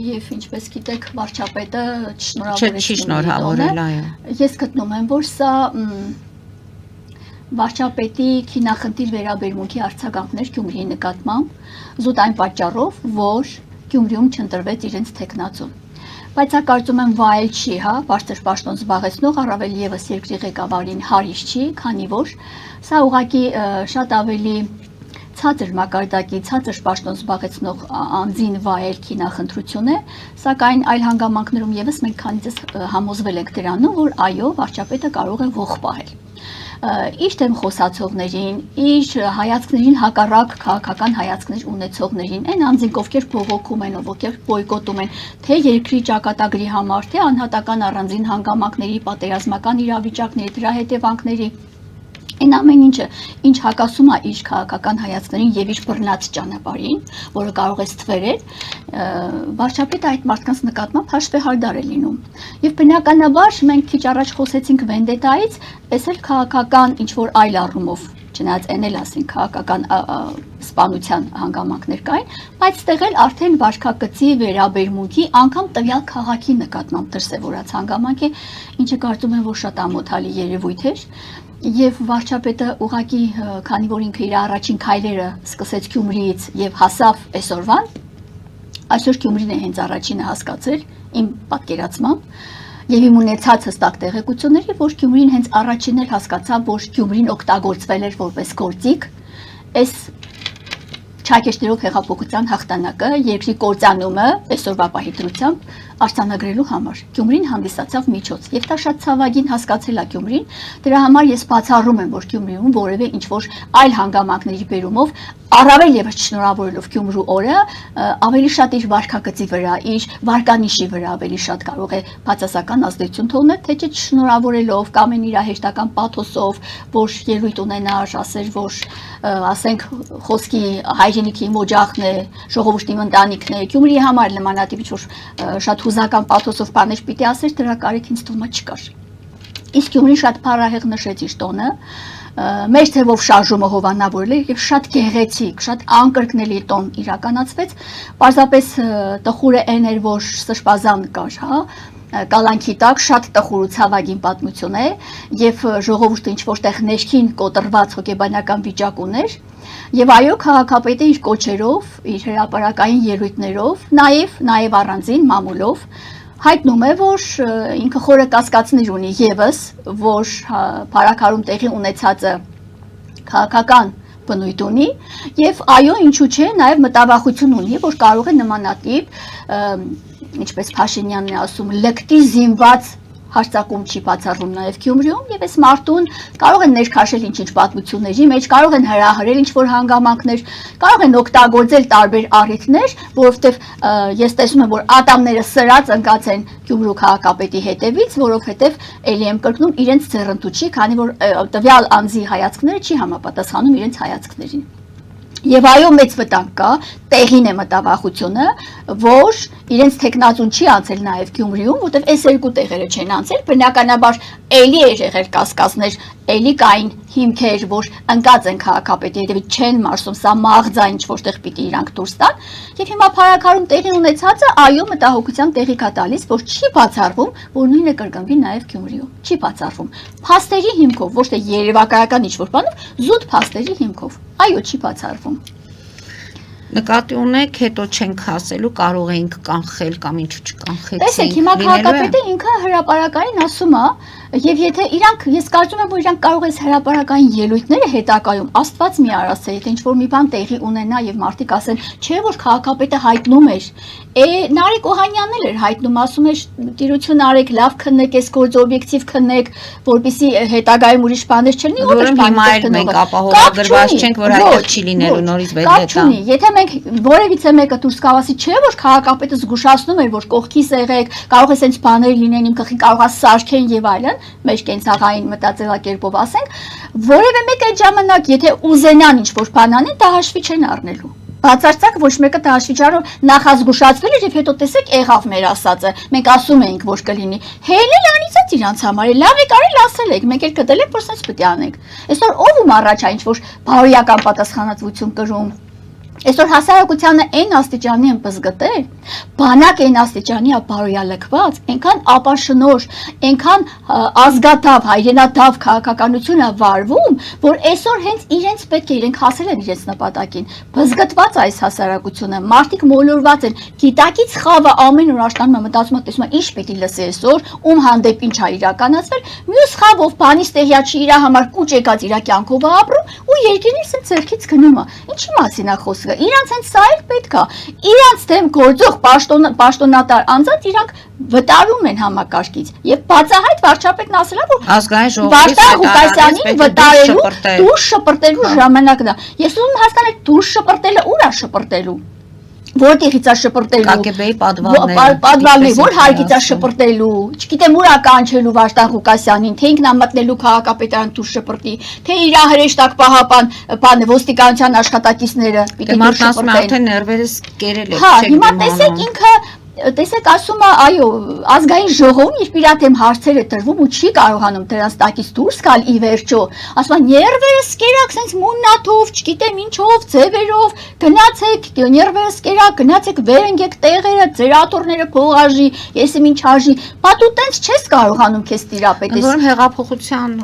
եւ ինչպես գիտեք, վարչապետը շնորհավորել, այո։ Ես գտնում եմ, որ սա վարչապետի քինախնդիր վերաբերմունքի արձագանքներ Գյումրիի նկատմամբ, զուտ այն պատճառով, որ Գյումրիում չընտրվեց իրենց թեկնածու։ Բայց սա կարծում եմ վայել չի, հա, բարձր պաշտոն զբաղեցնող, առավել եւս երկրի ղեկավարին հարիշ չի, քանի որ սա ուղղակի շատ ավելի ցածր մակարդակի, ցածր պաշտոն զբաղեցնող անձին վայել քինախնդրություն է, սակայն այլ հանգամանքներում եւս մենք քանիցս համոզվել ենք դրանում, որ այո, վարչապետը կարող է ողջ պահել։ Իր դեմ խոսացողներին, իր հայացքներին հակառակ քաղաքական հայացքներ ունեցողներին, այն անձինք, ովքեր բողոքում են, ովքեր բոյկոտում են, թե երկրի ճակատագրի համար, թե անհատական առանձին հանգամանքների, պատերազմական իրավիճակների, դրա հետևանքների, այն ամեն ինչը, ինչ հակասում է իր քաղաքական հայացքներին եւ իր բռնած ճանապարհին, որը կարող է ստվերել, վարչապետը այդ մարդկանց նկատմամբ հաշվեհարդար է լինում։ Եվ բնականաբար մենք քիչ առաջ խոսեցինք վենդետայից, այս էլ քաղաքական ինչ որ այլ առումով, չնայած այն էլ ասենք քաղաքական սպանության հանգամանքներ կային, բայց ստեղ էլ արդեն վարքագծի վերաբերմունքի անգամ տվյալ քաղաքի նկատմամբ դրսևորած հանգամանք է, ինչը կարծում եմ, որ շատ ամոթալի երևույթ էր։ Եվ վարչապետը ուղղակի, քանի որ ինքը իր առաջին քայլերը սկսեց Գյումրիից եւ հասավ այսօրվան, այսօր Գյումրին է հենց առաջինը հասկացել իմ պատկերացմամբ եւ իմ ունեցած հստակ տեղեկությունների, որ Գյումրին հենց առաջինն էլ հասկացավ, որ Գյումրին օգտագործվել էր որպես գործիք այս Չակեշտերով հեղափոխության հաղթանակը, երկրի կործանումը այսօրվա պահի դրությամբ արձանագրելու համար։ Գյումրին հանդիսացավ միջոց, եւ դա շատ ցավագին հասկացել է Գյումրին։ Դրա համար ես բացառում եմ, որ Գյումրիում որևէ ինչ-որ այլ հանգամանքների բերումով առավել եւս շնորհավորելով Գյումրու օրը, ավելի շատ իր վարքագծի վրա, իր վարկանիշի վրա ավելի շատ կարող է բացասական ազդեցություն թողնել, թե չէ շնորհավորելով կամ իր հեշտական պաթոսով, որ ելույթ ունենար, ասեր, որ ասենք խոսքի հայրենիքի օջախն է, ժողովրդի ընտանիքն է, Գյումրիի համար նմանատիպ ինչ-որ շատ հուզական պաթոսով բաներ պիտի ասեր, դրա կարիք ինձ թվում է չկար։ Իսկ Գյումրին շատ փառահեղ նշեց իր տոնը, մեր թվով շարժումը հովանավորել է եւ շատ գեղեցիկ, շատ անկրկնելի տոն իրականացվեց, պարզապես տխուրը այն էր, որ սրբազան կար, հա, կալանքի տակ շատ տխուր ու ցավագին պատմություն է եւ ժողովուրդը ինչ որտեղ ներքին կոտրված հոգեբանական վիճակ ուներ եւ այո քաղաքապետը իր կոչերով, իր հրապարակային ելույթներով, նաեւ առանձին մամուլով հայտնում է, որ ինքը խորը կասկածներ ունի եւս, որ փառաքարում տեղի ունեցածը քաղաքական բնույթ ունի եւ այո, ինչու՞ չէ, նաեւ մտավախություն ունի, որ կարող է նմանատիպ, ինչպես Փաշինյանն է ասում, լկտի զինված հարցակում չի բացառվում նաև Գյումրիում եւ այս մարտուն կարող են ներքաշել ինչ-ինչ պատմությունների մեջ, կարող են հրահրել ինչ-որ հանգամանքներ, կարող են օգտագործել տարբեր առիթներ, որովհետեւ ես տեսնում եմ, որ ատամները սրած ընկած են Գյումրու քաղաքապետի հետևից, որովհետեւ ելի եմ կրկնում իրենց ձեռնտու չի, քանի որ տվյալ անձի հայացքները չի համապատասխանում իրենց հայացքներին։ Եվ այո մեծ վտանգ կա, տեղին է մտավախությունը, որ իրենց տեխնազուն չի անցել նաև Գյումրիում, որտեղ այս երկու տեղերը չեն անցել, բնականաբար էլի է եղել կասկածներ, էլի կային հիմքեր, որ ընկած են քաղաքապետի հետևից չեն մարսում, սա մաղձա ինչ որտեղ պիտի իրանք դուրս տան, եւ հիմա փառաքարում տեղի ունեցածը այո մտահոգության տեղի կա տալիս, որ չի բացառվում, որ նույնը կրկնվի նաև Գյումրիում, չի բացառվում։ Փաստերի հիմքով, ոչ թե երևակայական ինչ-որ բանով, զուտ փաստերի հիմքով, այո չի բացառվում։ Նկատի ունեք, հետո չենք ասելու, կարող էինք կանխել կամ ինչու չկանխեցինք։ Տեսեք, հիմա քաղաքապետը ինքը հրապարակային ասում է, եւ եթե իրանք, ես կարծում եմ, որ իրանք կարող է հրապարակային ելույթները հետակայում Աստված մի արասը, եթե ինչ-որ մի բան տեղի ունենա եւ մարդիկ ասեն, չէ՞ որ քաղաքապետը հայտնում էր, Նարեկ Օհանյանն էլ էր հայտնում, ասում էր, տիրություն արեք, լավ քննեք, այս գործը օբյեկտիվ քննեք, որպեսզի հետագայում ուրիշ բաներ չլինի, որը հիմա էլ մենք ապահովագրված չենք, որ այդպես չի լինելու նորից վեդետա։ Եթե մենք որևիցե մեկը դուրս կավասի չէ, որ քաղաքապետը զգուշացնում էր, որ կողքիս եղեք, կարող է sense բաներ լինեն, իմ գլխին կարող է սարքեն եւ այլն, մեր կենցաղային մտածելակերպով ասենք, որևէ մեկ այդ ժամանակ, եթե ուզենան ինչ-որ բան անեն, դա հաշվի չեն առնելու։ Բացարձակ ոչ մեկը դա հաշվի չառնում, նախազգուշացվել էր եւ հետո տեսեք եղավ մեր ասածը։ Մենք ասում էինք, որ կլինի։ Հելել անիծած իրանց համար, լավ է կարել ասել եք, մենք էլ կդել ենք, որ sense պետք է անենք։ Այսօր ով ում առաջ է ինչ-որ բարոյական պատասխանատվություն կրում։ Այսօր հասարակությանը այն աստիճանի են բզգտել, բանակ այն աստիճանի է բարոյալքված, այնքան ապաշնոր, այնքան ազգաթավ, հայրենաթավ քաղաքականություն է վարվում, որ այսօր հենց իրենց պետք է իրենք հասել են իրենց նպատակին, բզգտված այս հասարակությունը, մարդիկ մոլորված են, գիտակից խավը ամեն օր աշտանում է, մտածում է, տեսնում է, ինչ պետք է լսի այսօր, ում հանդեպ ինչ է իրականացվել, մյուս խավով բանից տեղյա չի իր համար կուչ եկած իր կյանքով է ապրում ու երկիրն էլ սենց ձեռքից գնում է։ Ինչի մասին է խոսքը։ Իրանց հենց սա էլ պետք է, իրանց դեմ գործող պաշտոնատար անձանց իրանք վտարում են համակարգից եւ բացահայտ վարչապետն ասել է, որ ազգային ժողովի Վարդան Ղուկասյանին վտարելու, դուրս շպրտելու ժամանակն է։ Ես ուզում եմ հասկանալ դուրս շպրտելը ուր է շպրտելու։ Որտեղից է շպրտելու ԿԳԲ-ի պատվալներ, որ հարկից է շպրտելու, չգիտեմ ուր է կանչելու Վարդան Ղուկասյանին, թե ինքնամտնելու քաղաքապետարան դուրս շպրտի, թե իր հրեշտակ պահապան ոստիկանության աշխատակիցները պիտի դուրս շպրտեն։ Արդեն ներվերս կերել եք, հա, հիմա տեսեք ինքը տեսեք ասում է, այո, ազգային ժողովում իր իրաթեմ հարցերը տրվում ու չի կարողանում դրանց տակից դուրս գալ ի վերջո, ասում է ներվերս կերակ, sense մուննաթով, չգիտեմ ինչով, ձևերով, գնացեք, ներվերս կերակ, գնացեք վեր ընկեք տեղերը, ձեր աթոռները փողաժի, եսիմ ինչ արժի, բա դու տենց չես կարողանում քեզ տիրապետես։ Որում հեղափոխության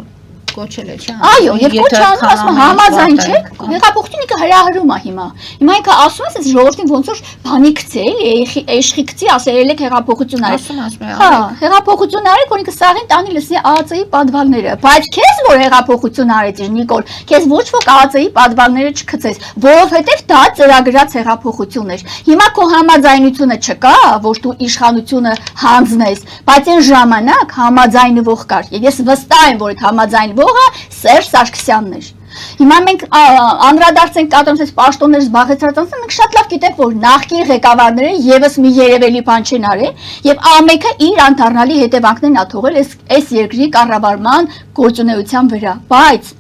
կոչել է, չէ՞։ Այո, եւ կոչ անում, ասում է համաձայն չեք, հեղափոխությունը հրահրում է հիմա։ Հիմա ինքը ասում է, այս ժողովրդին ոնց որ բանի գցի, էլի, էշխի գցի, ասել եք հեղափոխություն արել։ Ասում է։ Հա, հեղափոխություն արել, որ ինքը սաղին տանի լսի ԱԱՑ-ի պատվալները, բայց քեզ որ հեղափոխություն արեցիր, Նիկոլ, քեզ ոչ ոք ԱԱՑ-ի պատվալները չգցես, որովհետեւ դա ծրագրած հեղափոխություն էր։ Հիմա քո համաձայնությունը չկա, որ դու իշխանությունը հանձնես, բայց այն ժամանակ համաձայնվող կար։ Եվ ես վստահ եմ, որ այդ համաձայնվողը Սերժ Սարգսյանն էր։ Հիմա մենք անդրադարձ ենք կատարում այս պաշտոններ զբաղեցրած անձը, մենք շատ լավ գիտենք, որ նախկին ղեկավարները եւս մի երևելի բան չեն արել եւ ամենքը իր անդառնալի հետևանքներն ա թողել այս երկրի կառավարման գործունեության վրա, բայց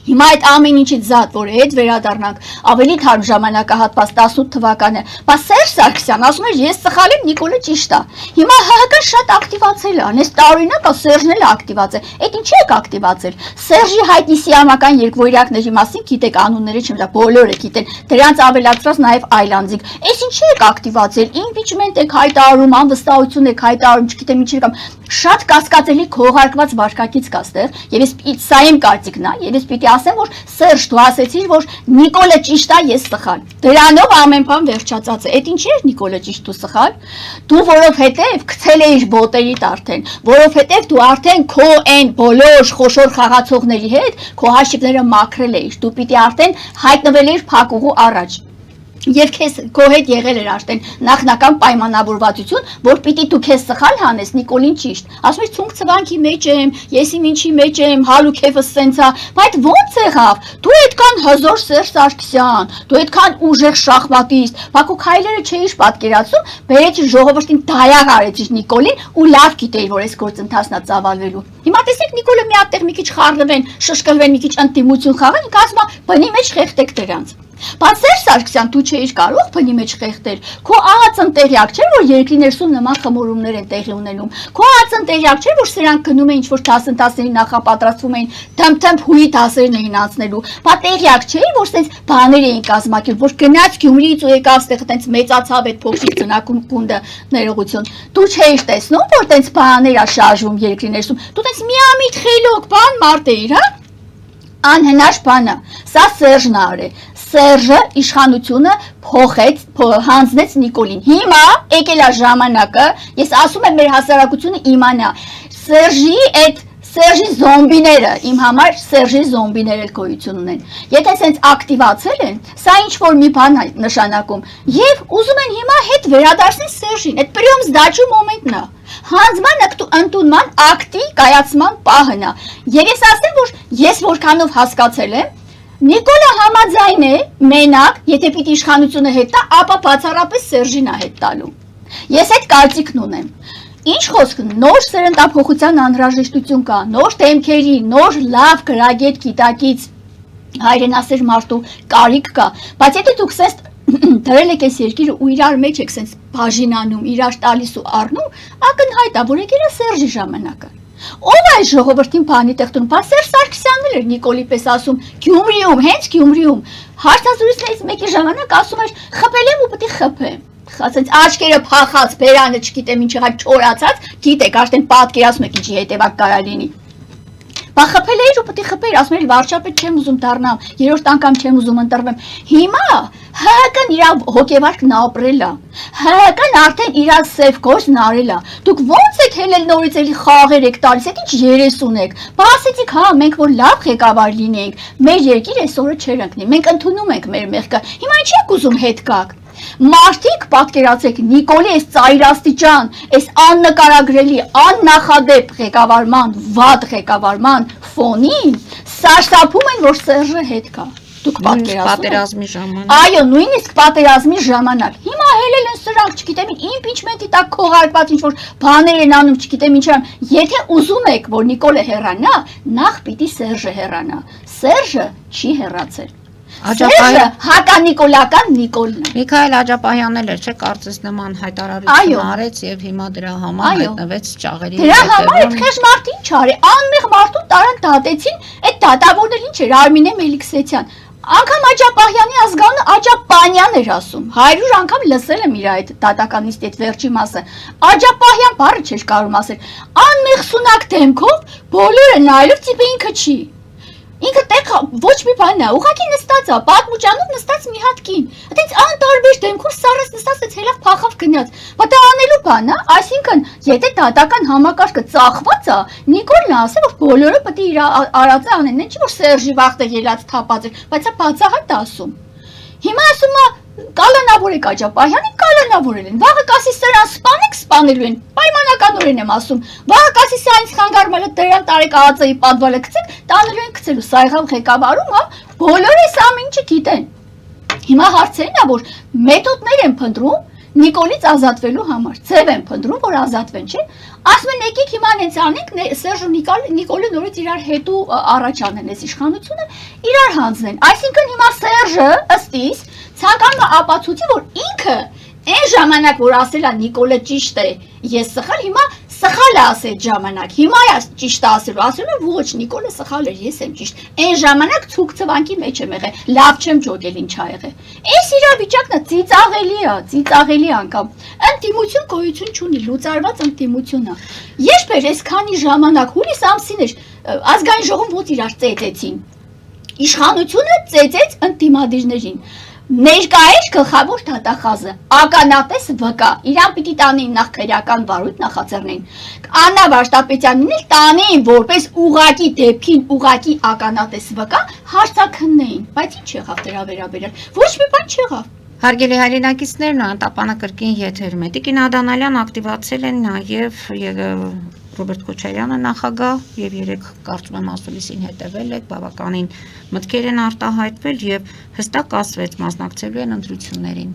հիմա այդ ամեն ինչից զատ, որ հետ վերադառնանք ավելի թարմ ժամանակահատված 18 թվականը, բայց Սերժ Սարգսյան ասում էր ես սխալ եմ, Նիկոլը ճիշտ է։ Հիմա ՀՀԿ-ն շատ ակտիվացել է, անես տարօրինակ է Սերժն էլ ակտիվացել։ Այդ ինչի եք ակտիվացել։ Սերժի հայտնի սիամական երկվորյակների մասին գիտեք անունները չեմ դա բոլորը գիտեն, դրանց ավելացրած նաև այլանդիկ։ Այս ինչի եք ակտիվացել, իմպիչմենտ եք հայտարարում, անվստահություն եք հայտարարում, չգիտեմ ինչի կամ շատ կասկածելի քողարկված վարկակից կա ստեղ, եւ ես սա իմ կարծիքն է, եւ ես պիտի ասեմ, որ Սերժ դու ասեցիր, որ Նիկոլը ճիշտ է, ես սխալ։ Դրանով ամեն բան վերջացած է։ Այդ ինչի էր Նիկոլը ճիշտ ու սխալ։ Դու որովհետեւ գցել էիր բոտերիդ արդեն, որովհետեւ դու արդեն քո այն բոլոր խոշոր խաղացողների հետ քո հաշիվները մաքրել էիր։ Դու պիտի արդեն հայտնվել էիր փակուղու առաջ։ Եվ քեզ քո հետ եղել էր արդեն նախնական պայմանավորվածություն, որ պիտի դու քեզ սխալ հանես, Նիկոլին ճիշտ։ Ասում ես ցունք ցվանքի մեջ եմ, ես իմ ինչի մեջ եմ, հալու քեֆս սենցա, բայց ո՞նց եղավ։ Դու այդքան հզոր Սերժ Սարգսյան, դու այդքան ուժեղ շախմատիստ, բակու քայլերը չէիր պատկերացում, բերեցիր ժողովրդին դայակ արեցիր Նիկոլին ու լավ գիտեիր, որ այս գործընթացն է ծավալվելու։ Հիմա տեսեք Նիկոլը մի հատ մի քիչ խառնվեն, շշկլվեն, մի քիչ ընդդիմություն խաղան, ինքը ասում է բնի մեջ խեղդեք դրանց։ Բայց Սերժ Սարգսյան դու չէիր կարող բնի մեջ խեղդել։ Քո ԱԱՑ-ն տեղյակ չէր, որ երկրի ներսում նման խմորումներ են տեղի ունենում։ Քո ԱԱՑ-ն տեղյակ չէր, որ սրանք գնում էին ինչ-որ դասընթացների նախապատրաստվում էին, թմթմփ հույի դասերն էին անցնելու։ Բա տեղյակ չէր, որ sense բաներ էին կազմակերպել, որ գնաց Գյումրիից ու եկավ այդտեղ տենց մեծացավ այդ փոքրիկ ծնակում կունդը ներողություն։ Դու չէիր տեսնում, որ տենց բաներ ա շարժվում երկրի ներսում։ Դու տենց միամիտ խելոք բան մարդ էիր, հա։ Անհնար բան է։ Սա Սերժն արել։ Սերժը իշխանությունը փոխեց, հանձնեց Նիկոլին։ Հիմա եկել է ժամանակը, ես ասում եմ մեր հասարակությունը իմանա։ Սերժի զոմբիները, իմ համար Սերժի զոմբիները գոյություն ունեն։ Եթե սենց ակտիվացել են, սա ինչ որ մի բան է նշանակում։ Եվ ուզում են հիմա հետ վերադարձնել Սերժին։ Այդ պրիոմ սդաչու մոմենտն է։ Հանձնման ընդունման ակտի կայացման պահն է։ Եվ ես ասեմ, որ ես որքանով հասկացել եմ, Նիկոլը համաձայն է մենակ, եթե պիտի իշխանությունը հետ տա, ապա բացառապես Սերժին է հետ տալու։ Ես այդ կարծիքն ունեմ։ Ինչ խոսք, նոր սերնդափոխության անհրաժեշտություն կա, նոր դեմքերի, նոր լավ գրագետ գիտակից հայրենասեր մարդու կարիք կա, բայց եթե դուք սենց դրել եք այս երկիրը ու իրար մեջ եք սենց բաժինանում, իրար տալիս ու առնում, ակնհայտ է, որ եկել է Սերժի ժամանակը։ Ով այս ժողովրդին բանի տեղ տուն, բա Սերժ Սարգսյանն էր Նիկոլի պես ասում, Գյումրիում, հենց Գյումրիում, հարցազրույցներից մեկի ժամանակ ասում էր, խփել եմ ու պետք է խփեմ։ Ասենց աչքերը փախած, բերանը չգիտեմ ինչ եղավ, չորացած, գիտեք, արդեն պատկերացնում եք ինչի հետևակ կարա լինի։ Բա խփել էիր ու պետք է խփեիր, ասում էր վարչապետ չեմ ուզում դառնամ, երրորդ անգամ չեմ ուզում ընտրվեմ։ Հիմա ՀՀԿ-ն իր հոգեվարքն ապրել է։ ՀՀԿ-ն արդեն իր սև գործն արել է։ Դուք ո՞նց եք հելել նորից էլի խաղեր եք տալիս, այդ ինչ երես ունեք։ Բա ասեցիք, հա, մենք որ լավ ղեկավար լինենք, մեր երկիր այսօրը չէր ընկնի։ Մենք ընդունում ենք մեր մեղքը։ Հիմա ինչ եք ուզում հետ գաք։ Մարդիկ պատկերացեք Նիկոլի այս ծայրաստիճան, այս աննկարագրելի, աննախադեպ ղեկավարման, վատ ղեկավարման ֆոնին սարսափում են, որ Սերժը հետ կա։ Դուք պատերազմի ժամանակ։ Այո, նույնիսկ պատերազմի ժամանակ։ Հիմա հելել են սրանք, չգիտեմ, իմպիչմենտի տակ քողարկված ինչ որ բաներ են անում, չգիտեմ ինչ ան։ Եթե ուզում եք, որ Նիկոլը հեռանա, նախ պիտի Սերժը հեռանա։ Սերժը չի հեռացել։ Սերժը հականիկոլական Նիկոլն է։ Միքայել Աջապահյանն էլ էր, չէ՞, կարծես նման հայտարարություն արեց եւ հիմա դրա համար հայտնվեց ճաղերի հետևում։ Դրա համար այդ խեղճ մարդը ինչ արի, անմեղ մարդուն տարան դատեցին, այդ դատավորն էլ ինչ էր, Արմինե Մելիքսեթյան։ Անգամ Աջապահյանի ազգանունը Աջապանյան էր ասում։ 100 անգամ լսել եմ իր այդ դատականից այդ վերջի մասը։ Աջապահյան բառը չէր կարում ասել։ Անմեղսունակ դեմքով բոլորը նայելով տիպը ինքը չի։ Ինքը տեղ ոչ մի բան է, ուղղակի նստած է, պատմուճանում նստած մի հատ կին։ Այդից անտարբեր դեմքով սարս նստած է հելավ փախավ գնաց։ Բա դա անելու բան է, այսինքն եթե դատական համակարգը ծախված է, Նիկոլն ասել որ բոլորը պետք է իր արածը անեն, ինչի որ Սերժի վախտը ելած թափած էր, բայց է բացահայտ ասում։ Հիմա ասում է կալանավորեք Աջապահյանին, կալանավորել են։ Վաղը կասի սրան սպանեք, սպանելու են։ Պայմանականորեն եմ ասում։ Վաղը կասի սրանից խանգարմալը դրան տարեք ԱԱԾ-ի պատվալը գցեք, տանելու են գցելու։ Սա եղավ ղեկավարում, հա, բոլորը այս ամեն ինչը գիտեն։ Հիմա հարցերն է, որ մեթոդներ են փնտրում Նիկոլից ազատվելու համար։ Ձև են փնտրում, որ ազատվեն, չէ՞։ Ասում են եկեք հիմա հենց անենք Սերժ ու Նիկոլը նորից իրար հետո առաջ անեն այս իշխանությունը, իրար հանձնեն։ Այսինքն հիմա Սերժը ըստ իս ցանկանում է ապացուցի, որ ինքը այն ժամանակ որ ասել է Նիկոլը ճիշտ է, ես սխալ, հիմա սխալ է ասել ժամանակ։ Հիմա է ճիշտ ասելու է ոչ Նիկոլը սխալ էր, ես եմ ճիշտ։ Այն ժամանակ ցուկ ծվանքի մեջ եմ եղել, լավ չեմ ջոգել ինչ ա եղել։ Այս իրավիճակն է ծիծաղելի անգամ։ Ընդդիմություն գոյություն չունի, լուծարված ընդդիմություն է։ Երբ էր այսքանի ժամանակ հուլիս ամսին էր ազգային ժողովում ոնց իրար ծեծեցին։ Իշխանությունը ծեծեց ընդդիմադիրներին։ Ներկա էր գլխավոր դատախազը, ականատես վկա, իրան պիտի տանեին նախ քրեական վարույթ նախաձեռնեին, Աննա Վարդապետյանին էլ տանեին որպես ուղակի դեպքին ուղակի ականատես վկա հարցաքննեին, բայց ինչ եղավ դրա վերաբերյալ, ոչ մի բան չեղավ։ Հարգելի հայրենակիցներն ու անտապանակրկին եթերում է։ Տիկին Ադանալյան ակտիվացել են նաև Ռոբերտ Քոչարյանը նախագահ եւ երեք կարծում եմ ասուլիսին հետևել եք, բավականին մտքեր են արտահայտվել եւ հստակ ասվեց մասնակցելու են ընտրություններին։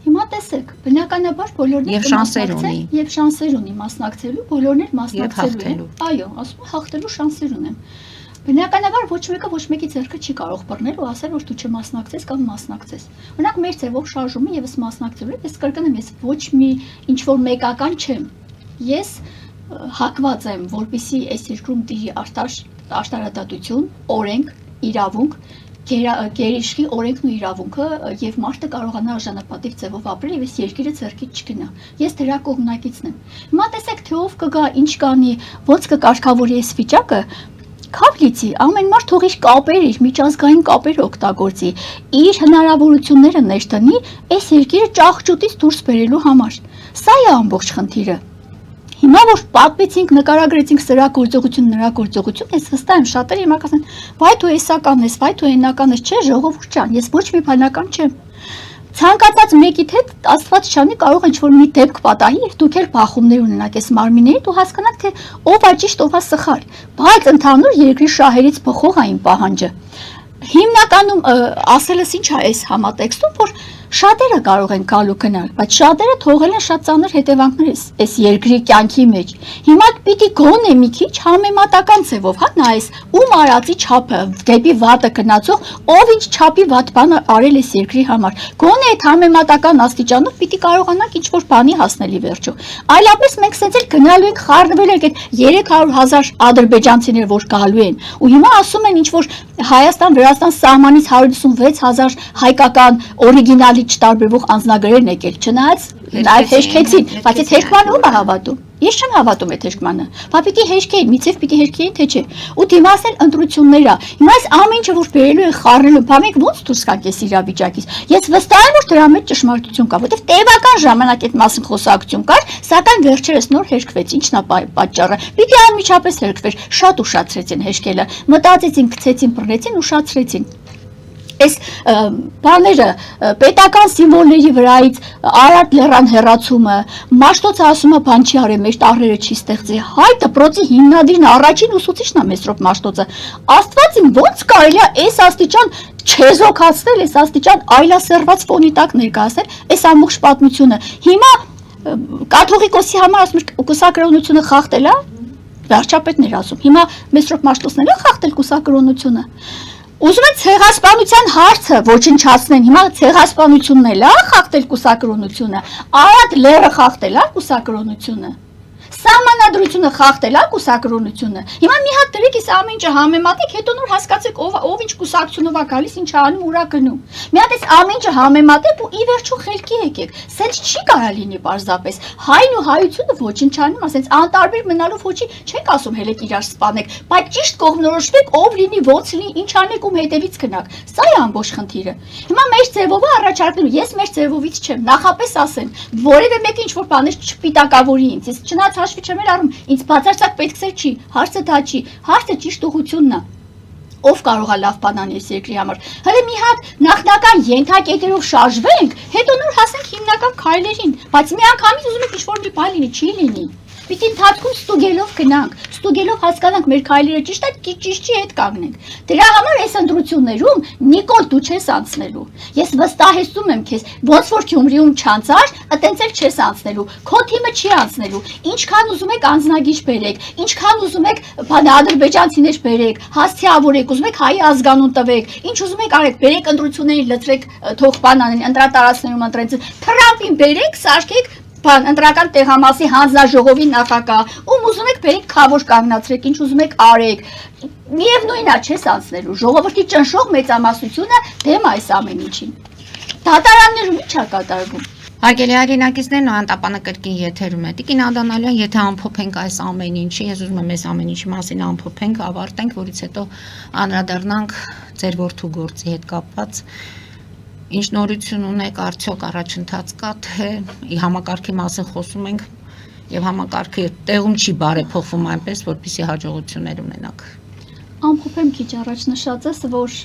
Հիմա տեսեք, բնականաբար բոլորն եւ շանսեր ունի։ Եվ շանսեր ունի մասնակցելու, բոլորն էլ մասնակցելու են։ Եվ Այո, ասում եմ հաղթելու շանսեր ունեմ։ Բնականաբար ոչ մեկը ոչ մեկի ձեռքը չի կարող բռնել ու ասել որ դու չմասնակցես կամ մասնակցես։ Օրինակ մեր ձևով շարժումը եւս մասնակցելու եմ, ես կրկնեմ, ես ոչ մի ինչ որ մեկական չեմ։ Ես հակված եմ, որպեսզի այս երկրում տիրի արտարադատություն, օրենք, իրավունք, գերիշխի օրենքն ու իրավունքը եւ մարդը կարողանա արժանապատիվ ձևով ապրել եւ այս երկիրը ձեռքից չգնա։ Ես դրա կողմնակիցն եմ։ Հիմա տեսեք թե ով կգա, ինչ կանի, ոնց կկարգավորի այս վիճակը։ Քավլիցի ամեն մարդ թող իր կապեր, իր միջազգային կապերը օգտագործի, իր հնարավորությունները ներդնի այս երկիրը ճախճուտից դուրս բերելու համար։ Սա է ամբողջ խնդիրը։ Հիմա որ պատմեցինք, նկարագրեցինք սրա գործողություն, ես վստահ եմ շատերը հիմա կասեն, վայ դու էսական ես, վայ դու այնական ես, չէ, ժողովուրդ ջան, ես ոչ մի բանական չեմ։ Ցանկացած մեկիդ հետ Աստված չանի կարող է ինչ-որ մի դեպք պատահի եւ դուք էլ բախումներ ունենաք այս մարմիններից ու հասկանաք թե ով է ճիշտ, ով է սխալ, բայց ընդհանուր երկրի շահերից փոխող այն պահանջը։ Հիմնականում ասելս ինչ է այս համատեքստում, որ շատերը կարող են գալու գնալ, բայց շատերը թողել են շատ ծանր հետևանքներ այս երկրի կյանքի մեջ։ Հիմա պիտի գոնե մի քիչ համեմատական ձևով, հա, նայես ում արածի չափը, դեպի վատը գնացող, ով ինչ չափի վատ բան արել այս երկրի համար։ Գոնե այդ համեմատական աստիճանով պիտի կարողանանք ինչ-որ բանի հասնել ի վերջո։ Այլապես մենք սենց էլ գնալու ենք խառնվել ենք այդ 300,000 ադրբեջանցիներ, որ գալու են։ Ու հիմա ասում են ինչ-որ Հայաստան-Վրաստան սահմանից 156,000 հայկական օրիգինալի չտարբերվող անձնագրերն եկել, չնայած նաև հեշքեցին, բայց այդ հեշքմանը ով է հավատում։ Ես չեմ հավատում այդ հեշքմանը։ Բա պիտի հեշքեին, միցև պիտի հեշքեին, թե չէ։ Ու դիմացել ընտրություններ է։ Հիմա այս ամեն ինչը որ բերելու են խառնելու, բա մենք ո՞նց դուրս գանք այս իրավիճակից։ Ես վստահ եմ որ դրա մեջ ճշմարտություն կա, որովհետև տևական ժամանակ այդ մասին խոսակցություն կար, սակայն վերջերս նոր հերկվեց, ինչն է պատճառը։ Պիտի անմիջապես հերկվեր, շատ ուշացրեցին հեշքելը, մտածեցին, գցեցին, բռնեցին, ուշացրեցին։ Այս բաները պետական սիմվոլների վրայից Արարատ լեռան հեռացումը, Մաշտոցը ասում է բան չի արել, մեր տարրերը չի ստեղծի, հայ դպրոցի հիմնադիրն առաջին ուսուցիչն է Մեսրոպ Մաշտոցը, Աստված իմ ո՞նց կարելի է այս աստիճան չեզոքացնել, այս աստիճան այլասերված ֆոնի տակ ներկայացնել այս ամբողջ պատմությունը։ Հիմա կաթողիկոսի համար ասում եմ կուսակրոնությունը խախտել է, վարչապետն էր ասում, հիմա Մեսրոպ Մաշտոցն էլ է խախտել կուսակրոնությունը։ Ուզում են ցեղասպանության հարցը ոչնչացնեն, հիմա ցեղասպանությունն էլ է խախտել կուսակրոնությունը, Արարատ լեռը խախտել է կուսակրոնությունը։ Սահմանադրությունը խախտել է կուսակրոնությունը։ Հիմա մի հատ դրեք այս ամեն ինչը համեմատեք, հետո նոր հասկացեք ով ինչ կուսակցությունով է գալիս, ինչ անում, ուրա գնում։ Մի հատ այս ամեն ինչը համեմատեք ու ի վերջո խելքի եկեք։ Սենց չի կարա լինի պարզապես։ Հայն ու հայությունը ոչինչ չանում, ասենց անտարբեր մնալով ոչի չեք ասում հելեք իրար սպանեք, բայց ճիշտ կողմնորոշվեք ով լինի, ոնց լինի, ինչ անեք ում հետևից գնաք։ Սա է ամբողջ խնդիրը։ Հիմա մեր ձևով է առաջարկելու, ես մեր ձևովից չեմ, նախապես ասեմ, որևէ մեկը ինչ որ բաներ չպիտակավորի ինձ, ես չնայած հաշվի չեմ առնում, ինձ բացարձակ պետք չի, հարցը դա չի, հարցը ճիշտ ուղղությունն է։ Ով կարող է լավ բան անել երկրի համար։ Հələ մի հատ նախնական ենթակետերով շարժվենք, հետո նոր հասենք հիմնական քայլերին, բայց միանգամից ուզում եք ինչ-որ մի բան լինի, չի լինի։ Պիտի ընթացքում ստուգելով գնանք, ստուգելով հասկանանք մեր քայլերը ճիշտ է, ճիշտ չի հետ կանգնենք։ Դրա համար այս ընտրություններում Նիկոլ դու չես անցնելու։ Ես վստահեցնում եմ քեզ, ոնց որ Գյումրիում չանցար, այտենց էլ չես անցնելու։ Քո թիմը չի անցնելու։ Ինչքան ուզում եք անձնագիր բերեք, ինչքան ուզում եք ադրբեջանցիներ բերեք, հասցեավորեք, ուզում եք հայի ազգանուն տվեք, ինչ ուզում եք արեք, բերեք ընտրություններին լծրեք, թող բան անեն, ընտրատարածքներում ընտրեցին, Թրամփին բերեք, սարքեք ընտրական տեղամասի հանձնաժողովի նախագահ, ում ուզում եք բերեք քավոր կանգնացրեք, ինչ ուզում եք արեք։ Միևնույնն է, չես անցնելու։ Ժողովրդի ճնշող մեծամասնությունը դեմ է այս ամեն ինչին։ Դատարաններում ի՞նչ է կատարվում։ Հարգելի հայրենակիցներն ու անտապանը կրկին եթերում է։ Տիկին Ադանալյան, եթե ամփոփենք այս ամեն ինչի, ես ուզում եմ այս ամեն ինչի մասին ամփոփենք, ավարտենք, որից հետո անդրադառնանք ձեր որդու գործի հետ կապված։ Ինչ նորություն ունեք, արդյոք առաջընթաց կա, թե համակարգի մասին խոսում ենք եւ համակարգը տեղում չի բարեփոխվում այնպես, որպեսզի հաջողություններ ունենաք։ Ամփոփեմ քիչ առաջ նշածս, որ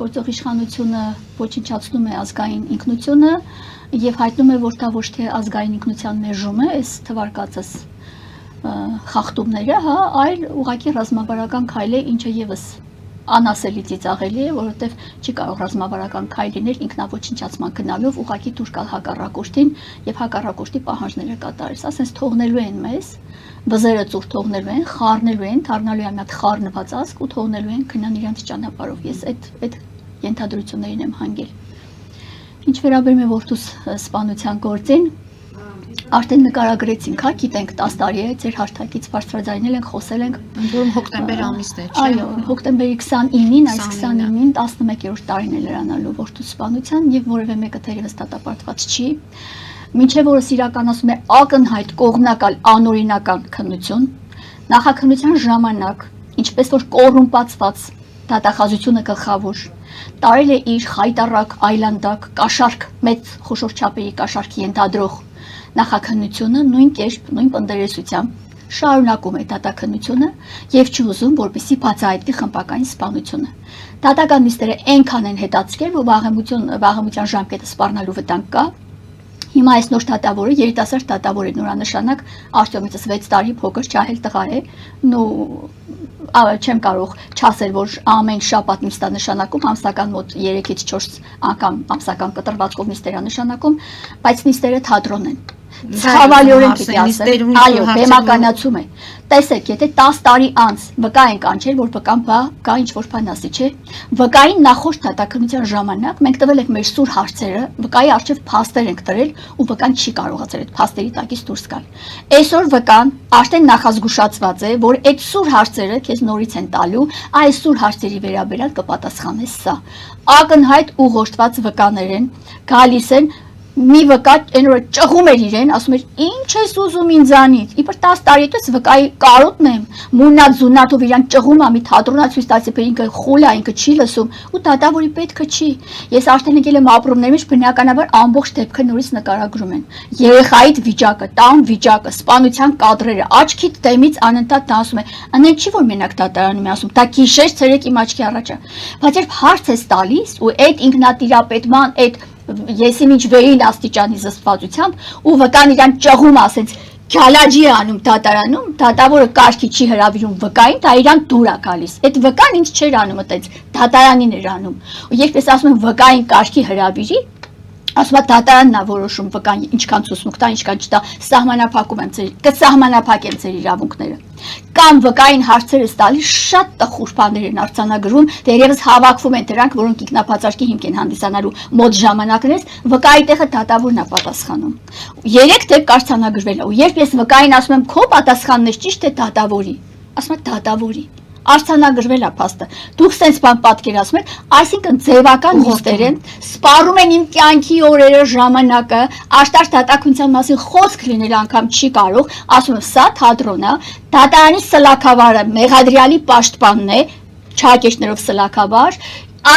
գործող իշխանությունը ոչնչացնում է ազգային ինքնությունը եւ հայտնում է, որ դա ոչ թե ազգային ինքնության մերժում է, այս թվարկածս խախտումները, հա, այլ ուղղակի ռազմավարական քայլ է, ինչը եւս անասելի ծիծաղելի է, որովհետև չի կարող ռազմավարական քայլ լինել ինքնաոչնչացման գնալով ուղղակի դուր գալ հակառակորդին եւ հակառակորդի պահանջները կատարել։ Ասենց թողնելու են մեզ, բզերը ծուր թողնելու են, խառնելու են, դառնալու է մի հատ խառնված ազգ ու թողնելու են գնան իրանց ճանապարհով։ Ես այդ ենթադրություններին եմ հանգել։ Ինչ վերաբերում է որդուս սպանության գործին, արդեն նկարագրեցինք, հա, գիտենք 10 տարի է, ձեր հարթակից բարձրաձայնել ենք, խոսել ենք, որում հոկտեմբեր ամիսն է, չէ՞։ Այո, հոկտեմբերի 29-ին, այս 29-ին 11-րդ տարին է լրանալու որդու սպանության եւ որևէ մեկը թերևս դատապարտված չի։ Մինչեւ օրս իրականացում է ակնհայտ կողմնակալ անօրինական քննություն, նախաքննության ժամանակ, ինչպես որ կոռումպացված դատախազությունը գլխավոր տարել է իր խայտառակ, այլանդակ, կաշառք, մեծ խոշոր չափերի կաշառքի ենթադրող նախաքննությունը նույն կերպ, նույն պնդերեսությամբ շարունակում է դատաքննությունը եւ չի ուզում, որպեսզի բացահայտվի խմբակային սպանությունը։ Դատական նիստերը այնքան են հետաձգել, որ վաղեմության ժամկետը սպառնալու վտանգ կա։ Հիմա այս նոր դատավորը երիտասարդ դատավոր է, նորանշանակ Արտյոմիցս 6 տարի փոքր չահել տղա է, չեմ կարող չասել, որ ամեն շաբաթ նիստա նշանակում, ամսական մոտ 3-ից 4 անգամ ամսական կտրվածքով նիստերա նշանակում, բայց նիստերը թատրոն են։ Ցավալիորեն պիտի ասեմ, այո, բեմականացում է։ Տեսեք, եթե 10 տարի անց վկա են կանչել, որ վկան կա ինչ-որ բան ասի, չէ։ Վկային նախորդ դատաքննության ժամանակ մենք տվել ենք մեր սուր հարցերը, վկայի առջև փաստեր ենք տրել ու վկան չի կարողացել այդ փաստերի տակից դուրս գալ։ Այսօր վկան արդեն նախազգուշացված է, որ այդ սուր հարցերը քեզ նորից են տալու, այս սուր հարցերի վերաբերյալ կպատասխանես սա։ Ակնհայտ ուղղորդված վկաներ են, գալիս են մի վկա այն որ ճղում էր իրեն, ասում էր ինչ ես ուզում ինձանից, իբր 10 տարի հետո վկայի կարոտն եմ, մունատ զունատով իրան ճղում ամի թատրոնացույց տասիպեր ինքը խուլ է, ինքը չի լսում ու դատավորի պետքը չի։ Ես արդեն եկել եմ ապրումների մեջ, բնականաբար ամբողջ դեպքը նորից նկարագրում են։ Երեխայիդ վիճակը, տան վիճակը, սպանության կադրերը, աչքիդ դեմից անընդհատ դա ասում է, անեն չի որ մենակ դատարանում է ասում, դա գիշեր ցերեկ իմ աչքի առաջ է։ Բայց երբ հարց ես տալիս ու այդ ինքնատիրապետման այդ եսիմինչ վերին աստիճանի զսպվածությամբ ու վկան իրան ճղում ասենց գալաջի է անում դատարանում, դատավորը կարգի չի հրավիրում վկային, դա իրան դուր է գալիս։ Այդ վկան ինձ չէր անում այտենց, դատարանին էր անում։ Ու երբ ես ասում եմ վկային կարգի հրավիրի, ասում է դատարանն է որոշում վկան ինչքան ցուցմունք տա, ինչքան չտա, կսահմանափակեմ ձեր իրավունքները։ Կամ վկային հարցերս տալիս շատ տխուր բաներ են արձանագրում, դերևս հավաքվում են դրանք, որոնք ինքնապատասխանի հիմք են հանդիսանալու մոտ ժամանակներից, վկայի տեղը դատավորն է պատասխանում։ 3 դեպք արձանագրվել է, ու երբ ես վկային ասում եմ քո պատասխանն է ճիշտ է դատավորի, ասում է դատավորի արձանագրվել է փաստը։ Դուք sense բան պատկերացնում եք, այսինքն ձևական նիստեր են, սպառում են իմ կյանքի օրերը, ժամանակը, աշտարակ դատականության մասին խոսք լինել անգամ չի կարող, ասում եմ, սա թատրոն է, դատարանի սլաքավարը մեղադրյալի պաշտպանն է, չհակեշներով սլաքավար,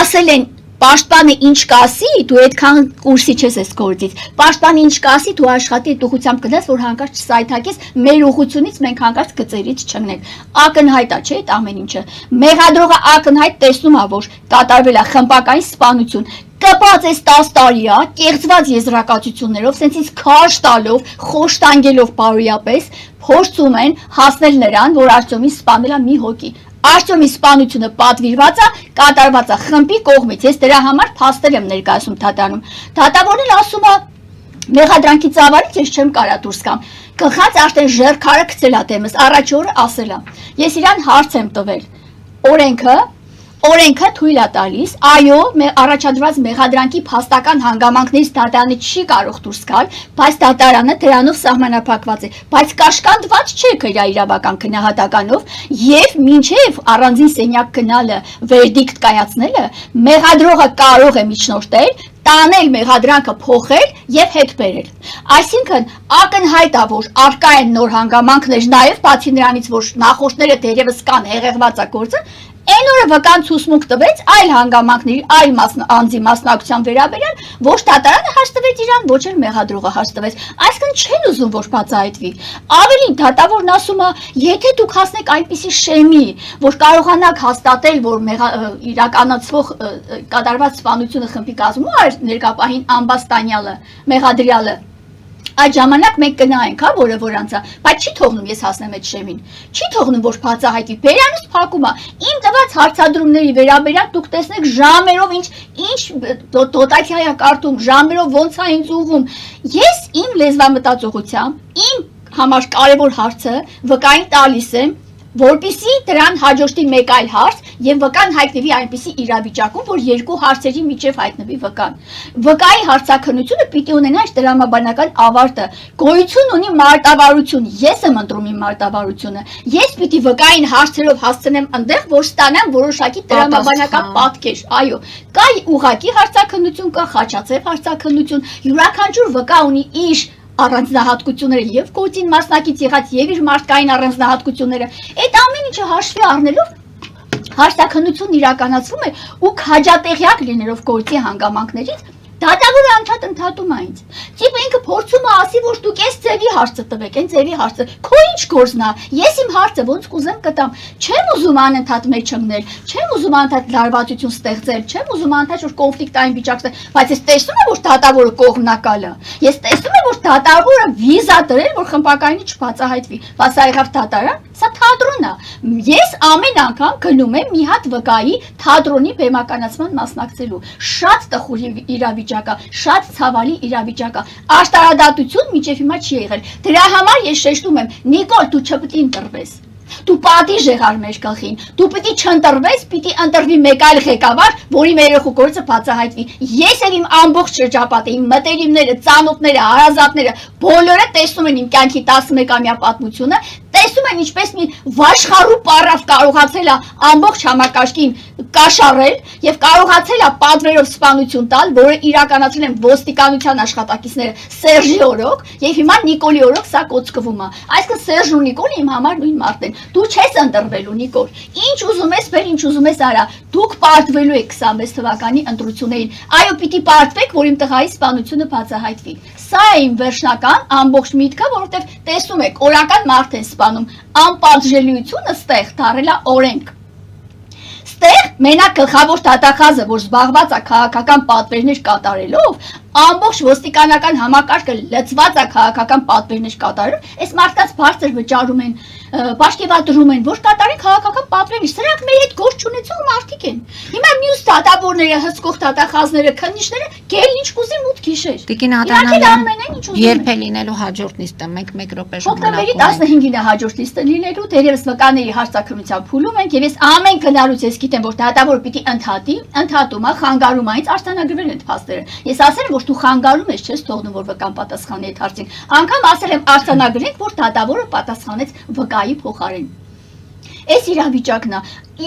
ասել են Պաշտպանը ինչ կասի, դու այդքան կուրսի չես այս գործից։ Պաշտպանը ինչ կասի, դու աշխատի ուղղությամբ գնաս, որ հանկարծ չսայթակես, մեր ուղղությունից մենք հանկարծ գծերից չընկնենք։ Ակնհայտ է, չէ՞, այդ ամեն ինչը։ Մեղադրողը ակնհայտ տեսնում է, որ կատարվել է խմբակային սպանություն։ Կպած էս 10 տարի է, կեղծված եզրակացություններով, սենցից քաշ տալով, խոշտանգելով բարոյապես, փորձում են հասնել նրան, որ Արտյոմին սպանել է մի հոգի։ Արտյոմի սպանությունը պատվիրված է, կատարված է խմբի կողմից։ Ես դրա համար փաստեր եմ ներկայացում դատարանում։ Դատավորն ասում է մեղադրանքի ծավալից ես չեմ կարա դուրս գամ։ Գլխած արդեն ժերքարը գցել է դեմս, առաջ օրը ասել է։ Ես իրան հարց եմ տվել։ Օրենքը թույլ է տալիս, այո, առաջադրված մեղադրանքի փաստական հանգամանքներից դատարանը չի կարող դուրս գալ, բայց դատարանը դրանով սահմանափակված է, բայց կաշկանդված չէ իր իրավական քննադատականով եւ մինչեւ առանձին սենյակ գնալը, վերդիկտ կայացնելը, մեղադրողը կարող է միջնորդել, տանել մեղադրանքը փոխել եւ հետ բերել։ Այսինքն ակնհայտ է, որ արկա են նոր հանգամանքներ, նաեւ բացի նրանից, որ նախորդները դերևս կան հեղեղված է գործը, Այն օրը վկան ցուցմունք տվեց այլ հանգամանքների, այլ անձի մասնակցության վերաբերյալ, ոչ դատարանը հաշտվեց իրան, ոչ էլ մեղադրողը հաշտվեց։ Այսինքն չեն ուզում, որ բացահայտվի։ Ավելին դատավորն ասում է, եթե դուք հասնեք այնպիսի շեմի, որ կարողանաք հաստատել, որ իրականացվող կատարված սպանությունը խմբի կազմում է ներկապահին ամբաստանյալը, մեղադրյալը, այդ ժամանակ մենք կնայենք, հա, որը որ անցա, բայց չի թողնում ես հասնեմ այդ շեմին։ Չի թողնում, որ բացահայտվի։ Բերանուս փակում է։ Իմ տված հարցադրումների վերաբերյալ դուք տեսնեք ժամերով ինչ դոտացիա է կարտում, ժամերով ոնց է ինձ ուղում։ Ես իմ լեզվամտածողությամբ, իմ համար կարևոր հարցը վկային տալիս եմ, որպեսզի դրան հաջորդի մեկ այլ հարց եւ վկան հայտնվի այնպիսի իրավիճակում, որ երկու հարցերի միջև հայտնվի վկան։ Վկայի հարցաքննությունը պիտի ունենա այս դրամաբանական ավարտը։ Գոյություն ունի մարտավարություն, ես եմ ընտրում իմ մարտավարությունը։ Ես պիտի վկային հարցերով հասցնեմ այնտեղ, որ ստանամ որոշակի դրամաբանական պատկեր։ Այո, կա ուղղակի հարցաքննություն, կա խաչացև հարցաքննություն, յուրաքանչյուր վկա ունի իր առանձնահատկությունները եւ գործին մասնակից եղած եւ իր մարդկային առանձնահատկությունները այդ ամեն ինչը հաշվի առնելով հարցաքննությունն իրականացվում է ու քաջատեղյակ լինելով գործի հանգամանքներից դատավորը անդադ ընդհատում է ինձ տիպը ինքը փորձում է ասի որ դուք այս ձևի հարցը տվեք այն ձևի հարցը քո ինչ գործն է ես իմ հարցը ոնց կուզեմ կտամ չեմ ուզում անընդհատ մեջ ընկնել չեմ ուզում անընդհատ լարվածություն ստեղծել չեմ ուզում անընդհատ որ կոնֆլիկտային վիճակ ստեղծել բայց ես տեսնում եմ որ դատավորը կողմնակալ է ես տեսնում եմ որ դատավորը վիզա դրել որ խմբակայինը չբացահայտվի բայց սա եղավ դատարան սա թատրոն է ես ամեն անգամ գնում եմ մի հատ վկայի թատրոնի բեմականացման մասնակցելու շատ տխուր իրավիճակ շատ ցավալի իրավիճակ է աշտարադատություն միջև հիմա չի եղել դրա համար ես շեշտում եմ Նիկոլ դու չպետք է ընտրվես դու պատիժ եղար մեր գլխին դու պիտի չընտրվես պիտի ընտրվի մեկ այլ ղեկավար որի մեր երեխու գործը բացահայտվի ես եւ իմ ամբողջ շրջապատը իմ մտերիմները ծանոթները հարազատները բոլորը տեսնում են իմ կյանքի 11-ամյա պատմությունը տեսնում են ինչպես մի վաշխառու պարավ կարողացել է ամբողջ համակարգին կաշառել եւ կարողացել է պատվերով սպանություն տալ, որը իրականացրել են ոստիկանության աշխատակիցները Սերժի օրոք եւ հիմա Նիկոլի օրոք սա կոծկվում է։ Այսինքն Սերժն ու Նիկոլը իմ համար նույն մարդն են։ Դու չես ընտրվելու Նիկոլ։ Ինչ ուզում ես բեր, ինչ ուզում ես արա։ Դուք պարտվելու եք 26 թվականի ընտրություններին։ Այո, պիտի պարտվեք, որ իմ տղայի սպանությունը բացահայտվի։ Սա է իմ վերջնական ամբողջ միտքը, որովհետեւ տեսնում եք, օրական մարդ են սպանում։ Անպատժելիությունը ստեղ դարել է օրենք։ Ստեղ մենակ գլխավոր դատախազը, որ զբաղված է քաղաքական պատվերներ կատարելով, ամբողջ ոստիկանական համակարգը լծված է քաղաքական պատվերներ կատարելով, այս մարդկանց բարձր վճարում են պաշտպանվում են, որ կատարեն քաղաքական պատվերը։ Սրանք մեր հետ գործ չունեցող մարդիկ են։ Հիմա մյուս դատավորները, հսկող դատախազները, քննիչները գերին ինչ կուզի մուտք գիշեր։ Տիկին Ադամյան, երբ է լինելու հաջորդ նիստը, մենք 1 րոպե Հոկտեմբերի ժամանակ 15-ին է հաջորդ նիստը լինելու, դերևս վկաների հարցակրթությամբ փուլում ենք եւ ես ամեն քննարույց ես գիտեմ, որ դատավորը պիտի ընդհատում է, խանգարում է, ինձ արձանագրվել են փաստերը։ Ես ասել եմ, որ դու խանգարում ես, չես թողնում, որ վկան պատասխանի այդ հարցին։ Անգամ ասել եմ արձանագրենք, որ դատավորը պատասխանեց վկայի փոխարեն։ Այս իրավիճակն է։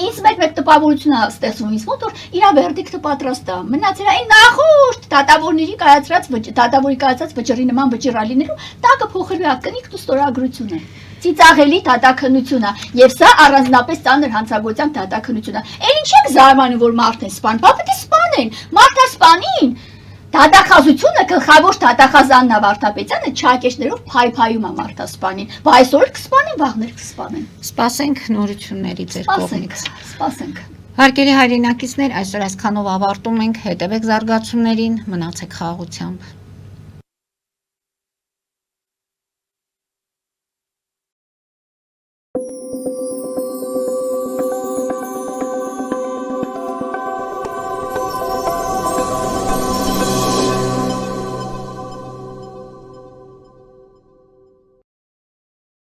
Ինձ մեկ տպավորություն է ստեղծվում ինձ մոտ, որ իր վերդիկտը պատրաստ է։ Մնացել է այն նախորդ դատավորի կայացած վճռի նման վճռալիներու տակը փոխելու է կնիքն ու ստորագրությունը։ Ծիծաղելի դատաքննություն է, եւ սա առանձնապես ծանր հանցագործության դատաքննություն է։ Էլ ինչ եք զարմանում, որ մարդն է սպան, բա պետք է սպանեն, մարդը սպանին։ Դատախազությունը գլխավոր դատախազ Աննա Վարդապետյանը չհակեշներով փայփայում է մարդասպանին։ Բա այսօր կսպանեն, վաղներ կսպանեն։ Սպասենք նորությունների ձեր կողմից։ Սպասենք։ Հարգելի հայրենակիցներ, այսօր այսքանով ավարտում ենք, հետևեք զարգացումներին, մնացեք խաղաղությամբ։